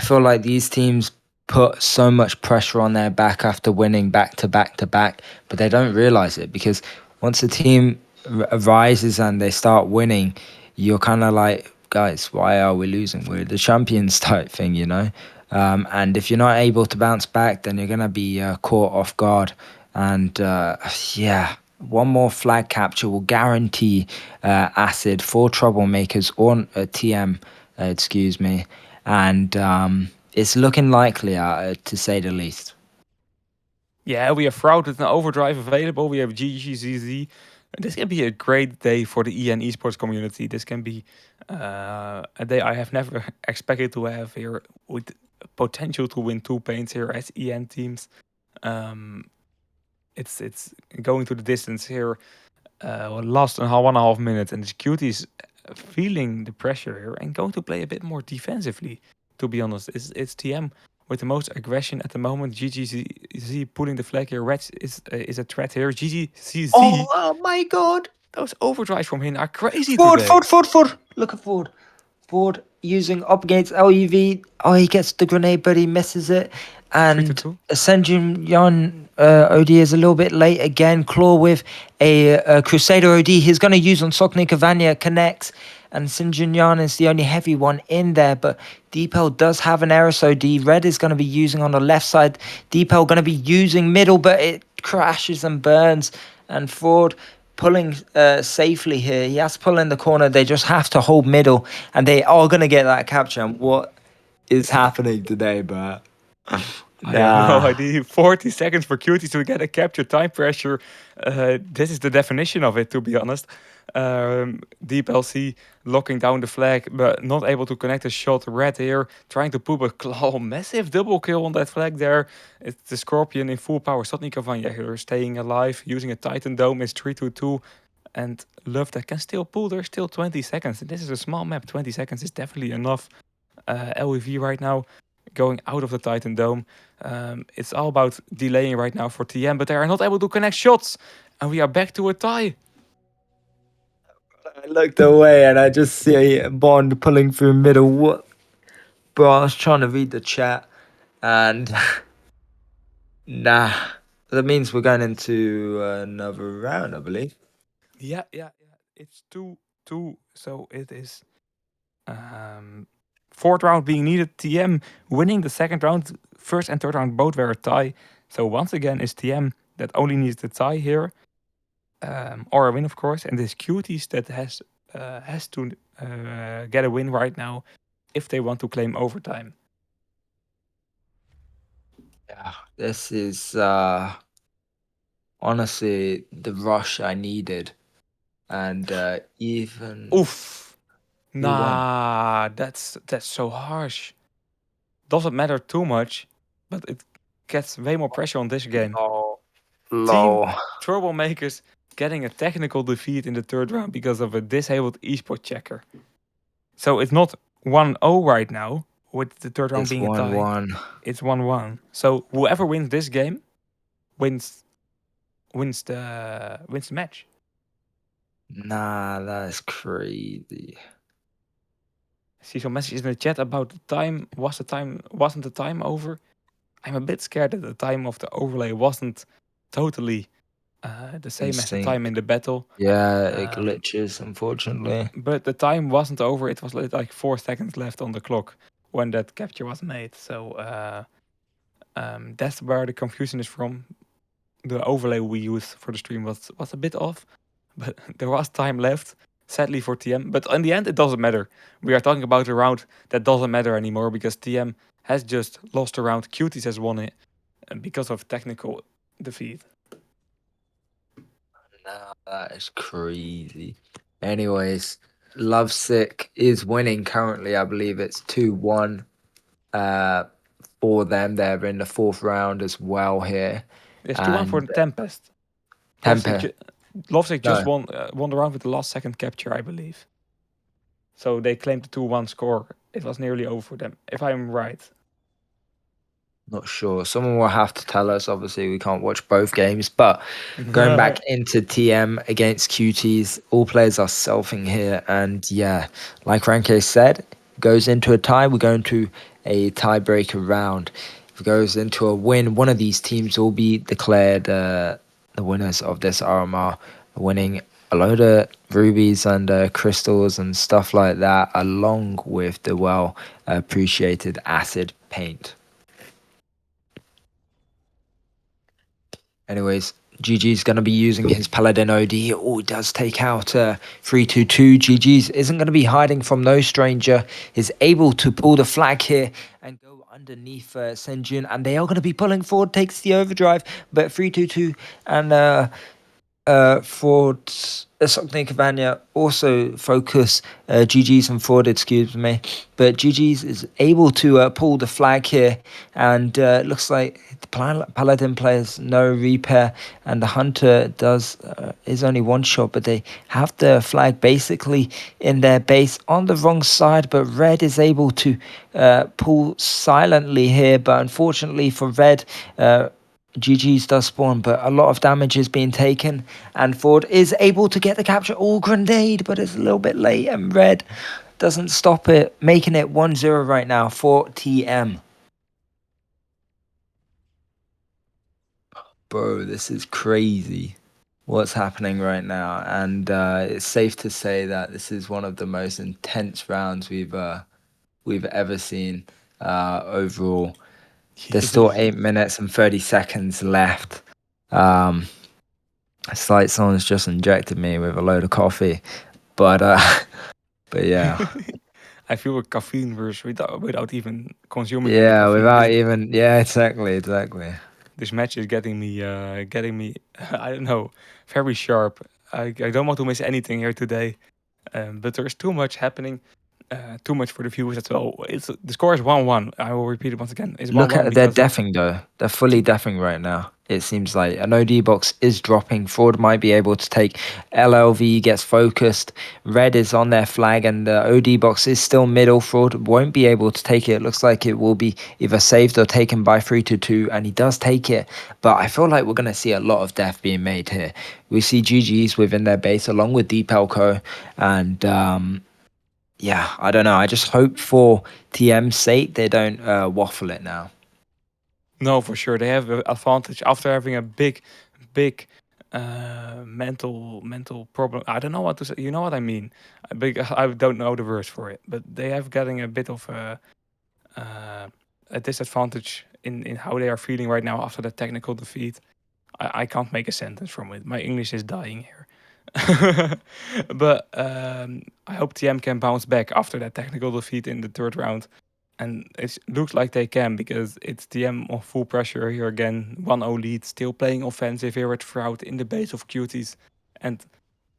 feel like these teams put so much pressure on their back after winning back to back to back, but they don't realize it, because once a team rises and they start winning, you're kind of like, guys, why are we losing? We're the champions type thing, you know? And if you're not able to bounce back, then you're going to be caught off guard. And yeah, one more flag capture will guarantee acid for troublemakers or TM, excuse me. And it's looking likely, to say the least. Yeah, we have Fraud with an overdrive available. We have GGZZ. This can be a great day for the EN esports community. This can be a day I have never expected to have here, with potential to win 2 paints here as EN teams. Um, it's going to the distance here. Last 1.5 minutes, and the Cuties feeling the pressure here and going to play a bit more defensively. To be honest, it's TM with the most aggression at the moment. GGZ pulling the flag here. Red is a threat here. GGCZ. Oh my god! Those overdrives from him are crazy Forward, today. forward, forward, forward. Look at forward. Forward using up against LUV. Oh, he gets the grenade, but he misses it. Three to And two. Ascension Yon OD is a little bit late again. Claw with a Crusader OD. He's going to use on Sokni Cavania. Connects. And Sinjin Yan is the only heavy one in there. But Deepel does have an Eris OD. Red is going to be using on the left side. Deepel going to be using middle, but it crashes and burns. And Fraud pulling safely here. He has to pull in the corner. They just have to hold middle, and they are going to get that capture. And what is happening today, but I have no nah. idea. 40 seconds for Cuties to get a capture. Time pressure. This is the definition of it, to be honest. Deep LC locking down the flag, but not able to connect a shot. Red here trying to put a claw. Massive double kill on that flag there. It's the Scorpion in full power. Sotnika van Jäger staying alive, using a Titan Dome. It's 3-2-2. And Love that can still pull. There's still 20 seconds. This is a small map. 20 seconds is definitely enough. LEV right now going out of the Titan Dome. It's all about delaying right now for TM, but they are not able to connect shots. And we are back to a tie. I looked away and I just see Bond pulling through middle. What? Bro, I was trying to read the chat, and nah. That means we're going into another round, I believe. Yeah. It's 2-2. So it is fourth round being needed. TM winning the second round. First and third round both were a tie. So once again, it's TM that only needs the tie here. Or a win, of course. And this Cuties that has to get a win right now if they want to claim overtime. Yeah, this is honestly the rush I needed, and even Oof. who won? Nah, that's so harsh. Doesn't matter too much, but it gets way more pressure on this game. Lol. Team Lol. Troublemakers getting a technical defeat in the third round because of a disabled esport checker. So it's not 1-0 right now, with the third round It's being a tie. 1-1. It's 1-1. So whoever wins this game wins the match. Nah, that's crazy. I see some messages in the chat about the time. Wasn't the time over? I'm a bit scared that the time of the overlay wasn't totally the same as the Instinct. time in the battle. Yeah, it glitches, unfortunately. But the time wasn't over. It was like 4 seconds left on the clock when that capture was made. So that's where the confusion is from. The overlay we used for the stream was a bit off, but there was time left, sadly for TM. But in the end, it doesn't matter. We are talking about a round that doesn't matter anymore because TM has just lost a round. Cuties has won it because of technical defeat. Nah, that is crazy. Anyways, Lovesick is winning currently. I believe it's 2-1 for them. They're in the fourth round as well here. It's 2-1 for And Tempest. Tempe. Lovesick just No. won the round with the last second capture, I believe. So they claimed the 2-1 score. It was nearly over for them, if I'm right. Not sure. Someone will have to tell us. Obviously, we can't watch both games. But going back into TM against QTs, all players are selfing here. And yeah, like Ranke said, goes into a tie. We go into a tiebreaker round. If it goes into a win, one of these teams will be declared the winners of this RMR, winning a load of rubies and crystals and stuff like that, along with the well appreciated acid paint. Anyways, GG's going to be using his Paladin OD. Oh, he does take out 3-2-2. GG's isn't going to be hiding from no stranger. Is able to pull the flag here and go underneath Senjun, and they are going to be pulling forward. Takes the overdrive, but 3-2-2, and Ford, Sokne Cavagna also focus GG's and Ford, excuse me. But GG's is able to pull the flag here, and it looks like the Paladin players no repair, and the Hunter does is only one shot, but they have the flag basically in their base on the wrong side. But Red is able to pull silently here, but unfortunately for Red. GG's does spawn, but a lot of damage is being taken, and Ford is able to get the capture. All grenade, but it's a little bit late, and Red doesn't stop it, making it 1-0 right now for TM. Bro, this is crazy what's happening right now, and it's safe to say that this is one of the most intense rounds we've ever seen overall. There's still 8 minutes and 30 seconds left. It's like someone's just injected me with a load of coffee, but but yeah, I feel a caffeine rush without even consuming any yeah, caffeine. without even, yeah, exactly. This match is getting me. I don't know, very sharp. I don't want to miss anything here today, but there's too much happening. Too much for the viewers as well. The score is 1-1. I will repeat it once again. It's Look 1-1 at they're because deffing though. They're fully deffing right now. It seems like an OD box is dropping. Ford might be able to take. LLV gets focused. Red is on their flag, and the OD box is still middle. Ford won't be able to take it. It looks like it will be either saved or taken by 3-2, and he does take it. But I feel like we're gonna see a lot of death being made here. We see GGs within their base along with Deepelco, and yeah, I don't know. I just hope for TM's sake they don't waffle it now. no, for sure they have an advantage after having a big mental problem. I don't know what to say. You know what I mean? I don't know the words for it, but they have getting a bit of a disadvantage in how they are feeling right now after the technical defeat. I can't make a sentence from it. My English is dying here. But I hope TM can bounce back after that technical defeat in the third round. And it looks like they can because it's TM on full pressure here again. 1-0 lead, still playing offensive here at Throughout in the base of Cuties. And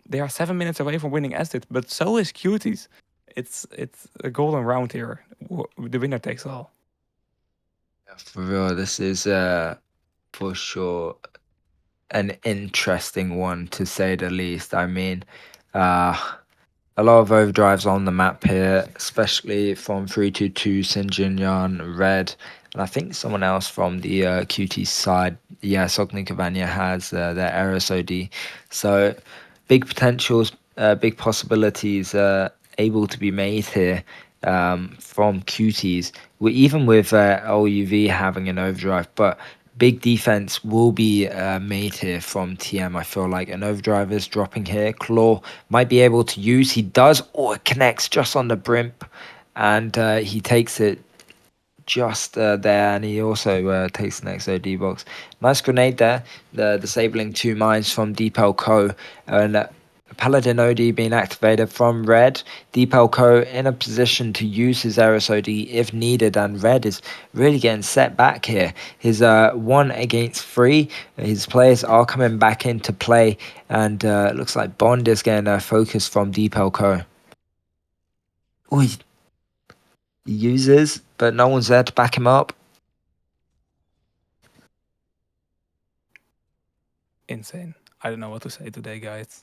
they are 7 minutes away from winning Astit, but so is Cuties. It's a golden round here. The winner takes all. For real, this is for sure an interesting one to say the least. I mean, uh a lot of overdrives on the map here, especially from 322, Sinjinyan, Red, and I think someone else from the QT side. Yeah, Sogni Cavagna has their Eros OD. So big potentials, big possibilities able to be made here from QTs. Even with LUV having an overdrive, but big defense will be made here from TM. I feel like an overdrive is dropping here. Claw might be able to use. He does, or it connects just on the brimp, and he takes it just there, and he also takes the next OD box. Nice grenade there, the disabling 2 mines from Deepel Co. And Paladin OD being activated from Red. Deepel Co in a position to use his Eris OD if needed, and Red is really getting set back here. His 1 against 3, his players are coming back into play, and it looks like Bond is getting a focus from Deepel Co. Ooh, he uses, but no one's there to back him up. Insane. I don't know what to say today, guys.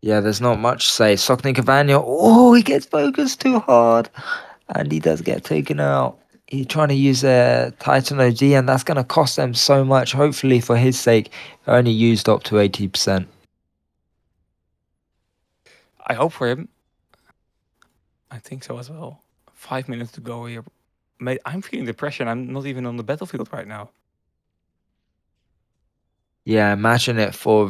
Yeah, there's not much to say. Sokni Cavagna, oh, he gets focused too hard, and he does get taken out. He's trying to use a Titan OD, and that's going to cost them so much. Hopefully, for his sake, only used up to 80%. I hope for him. I think so as well. 5 minutes to go here. Mate, I'm feeling depression. I'm not even on the battlefield right now. Yeah, imagine it for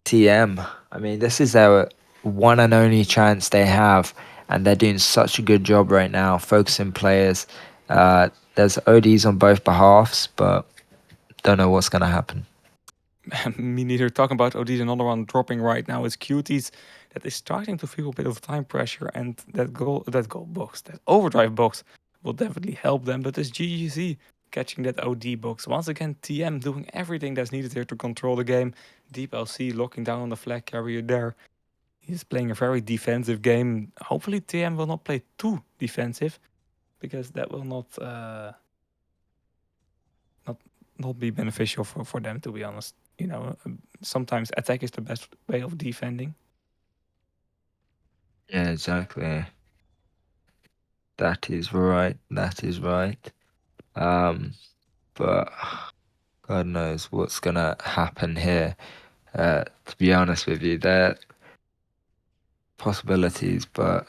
TM. I mean, this is their one and only chance they have, and they're doing such a good job right now, focusing players. There's ODs on both behalves, but don't know what's going to happen. Me neither. Talking about ODs, another one dropping right now is Cuties that is starting to feel a bit of time pressure, and that goal box, that overdrive box will definitely help them. But this GGC catching that OD box. Once again, TM doing everything that's needed here to control the game. Deep LC locking down on the flag carrier there. He's playing a very defensive game. Hopefully TM will not play too defensive, because that will not not be beneficial for them, to be honest. You know, sometimes attack is the best way of defending. Yeah, exactly. That is right. That is right. Um, but God knows what's gonna happen here. To be honest with you, there are possibilities, but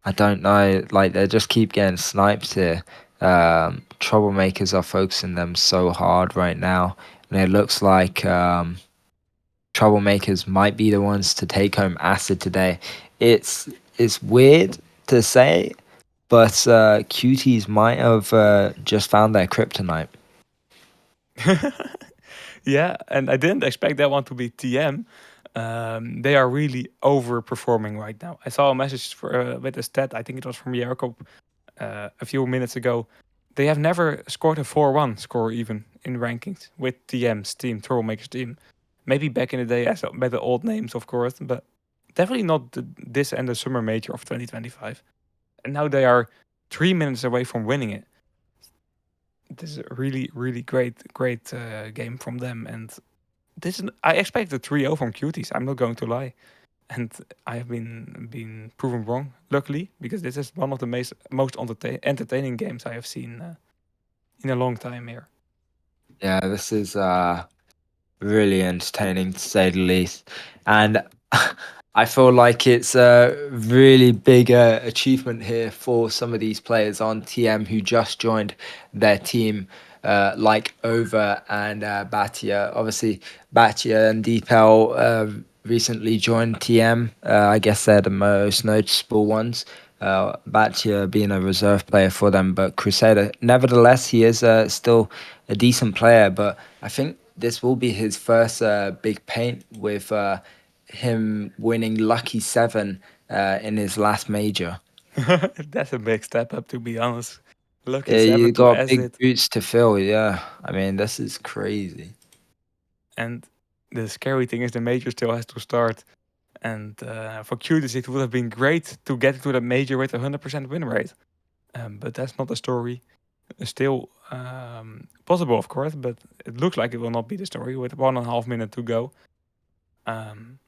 I don't know. Like they just keep getting sniped here. Troublemakers are focusing them so hard right now, and it looks like troublemakers might be the ones to take home acid today. It's weird to say, but cuties might have just found their kryptonite. Yeah, and I didn't expect that one to be TM. They are really overperforming right now. I saw a message with a stat, I think it was from Jacob a few minutes ago. They have never scored a 4-1 score even in rankings with TM's team, Trollmakers team. Maybe back in the day as by the old names, of course, but definitely not this and the summer major of 2025. And now they are 3 minutes away from winning it. This is a really, really great game from them. And I expect a 3-0 from Cuties. I'm not going to lie. And I have been proven wrong, luckily, because this is one of the most entertaining games I have seen in a long time here. Yeah, this is really entertaining to say the least. And I feel like it's a really big achievement here for some of these players on TM who just joined their team, like Over and Batia. Obviously, Batia and Deepel recently joined TM. I guess they're the most noticeable ones. Batia being a reserve player for them, but Crusader, nevertheless, he is still a decent player. But I think this will be his first big paint with him winning Lucky Seven in his last major. That's a big step up, to be honest. Lucky Yeah, you 7 to got big exit. boots to fill. Yeah, I mean this is crazy. And the scary thing is the major still has to start. And for Cuties, it would have been great to get into the major with a 100% win rate. But that's not the story. Still possible, of course, but it looks like it will not be the story with 1.5 minutes to go. And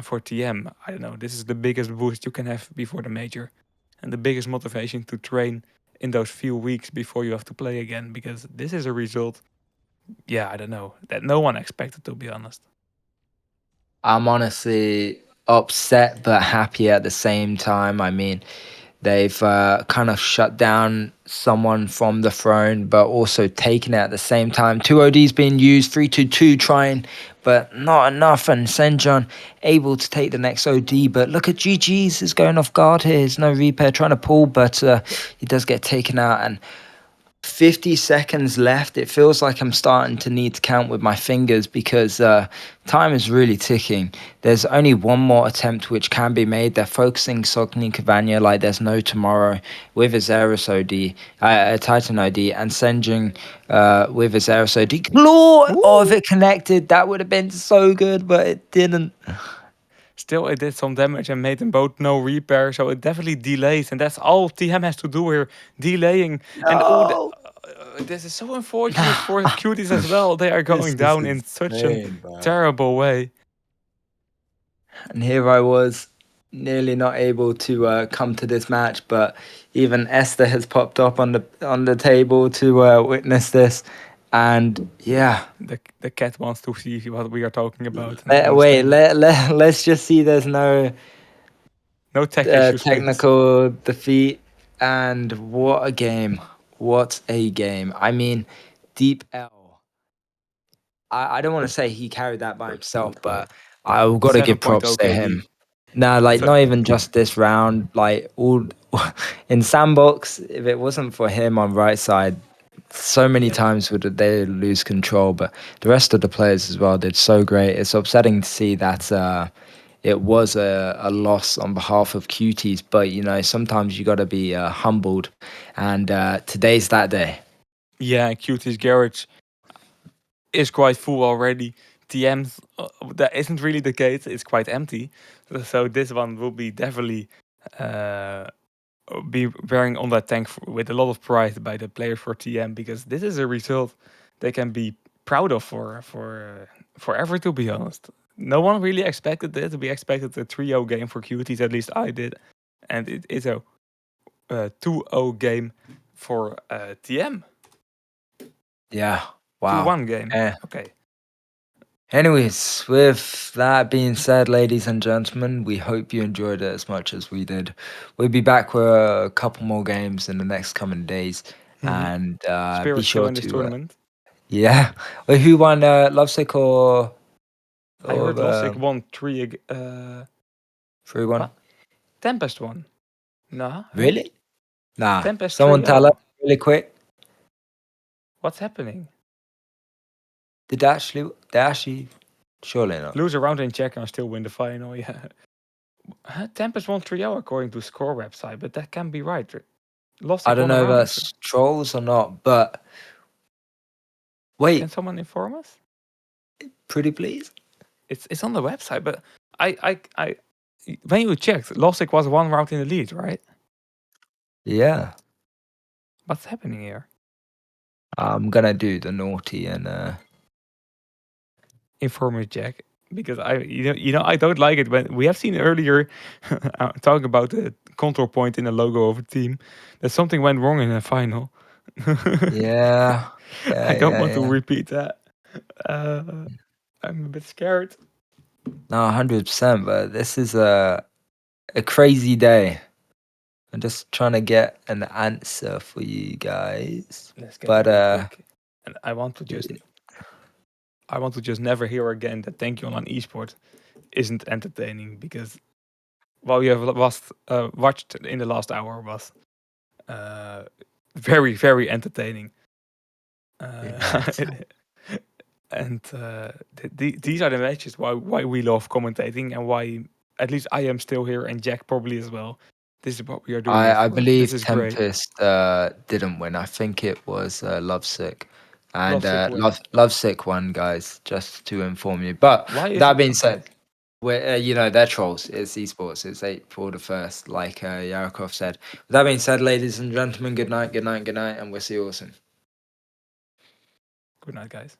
for TM, I don't know, this is the biggest boost you can have before the major and the biggest motivation to train in those few weeks before you have to play again, because this is a result, yeah, I don't know, that no one expected, to be honest. I'm honestly upset but happy at the same time. I mean, they've kind of shut down someone from the throne, but also taken it at the same time. Two ODs being used, 3-2-2 trying, but not enough. And Senjon able to take the next OD. But look at GG's is going off guard here. There's no repair trying to pull, but he does get taken out. And 50 seconds left. It feels like I'm starting to need to count with my fingers because time is really ticking. There's only one more attempt which can be made. They're focusing Sogni Cavagna like there's no tomorrow with Azeris OD, Titan OD, and Senjing with Azeris OD. Claw! Oh, if it connected, that would have been so good, but it didn't. Still, it did some damage and made them both no repair, so it definitely delays, and that's all TM has to do here, delaying. And No! this is so unfortunate for Cuties as well. They are This going is down in such a insane, bro. terrible way. And here I was, nearly not able to come to this match, but even Esther has popped up on the table to witness this, and yeah. The cat wants to see what we are talking about, and I Wait, understand. let's just see. There's no No tech issues, please. technical defeat, and what a game! What a game! I mean, Deep L. I don't want to say he carried that by himself, but I've got to give 7.0 props to KD. him. No, like So, not even just this round. Like all in sandbox, if it wasn't for him on right side, So many Yeah, times would they lose control, but the rest of the players as well did so great. It's upsetting to see that it was a loss on behalf of Cuties, but sometimes you got to be humbled, and today's that day. yeah. Cutie's garage is quite full already. TM's that isn't really the case. It's quite empty. So this one will be definitely uh, be bearing on that tank with a lot of pride by the players for TM, because this is a result they can be proud of forever. To be honest, no one really expected it. We expected a 3-0 game for Cuties. At least I did, and it is a 2-0 game for TM. Yeah. Wow. 2-1 game. Eh. Okay. Anyways, with that being said, ladies and gentlemen, we hope you enjoyed it as much as we did. We'll be back with a couple more games in the next coming days, Mhm. and be Spirit still sure in this to, tournament. yeah. Wait, who won? Lovesick or I heard Lossic the won 3-1? what? Tempest won. No, huh? Really? Nah. Tempest Someone tell us 3-0. really quick. What's happening? They actually, surely not. Lose a round in check and still win the final. Yeah. Huh? Tempest won 3-0 according to score website, but that can't be right. I Lossic don't won a know if round in three. that's trolls or not, but Can wait, someone inform us? pretty please. It's on the website, but I when you checked, Lossic was 1 round in the lead, right? Yeah, What's happening here? I'm gonna do the naughty and Inform me, Jack, because I don't like it when we have seen earlier talking about the control point in the logo of a team that something went wrong in a final. yeah, I yeah, don't yeah, want to yeah. repeat that. Uh, I'm a bit scared. No, 100%. But this is a crazy day. I'm just trying to get an answer for you guys. Let's get it But real quick. And y- I want to just never hear again that Thank You Online Esport isn't entertaining, because what we have watched in the last hour was uh, very, very entertaining. yeah, And these are the matches why we love commentating, and why at least I am still here, and Jack probably as well. This is what we are doing it I for. This believe is great. Tempest didn't win. I think it was Lovesick. And Lovesick win. Lovesick won, guys, just to inform you. But Why with is that it being okay? said, they're trolls. It's esports. It's 8 for the first, like Yarakov said. With that being said, ladies and gentlemen, good night, good night, good night, and we'll see you all soon. Good night, guys.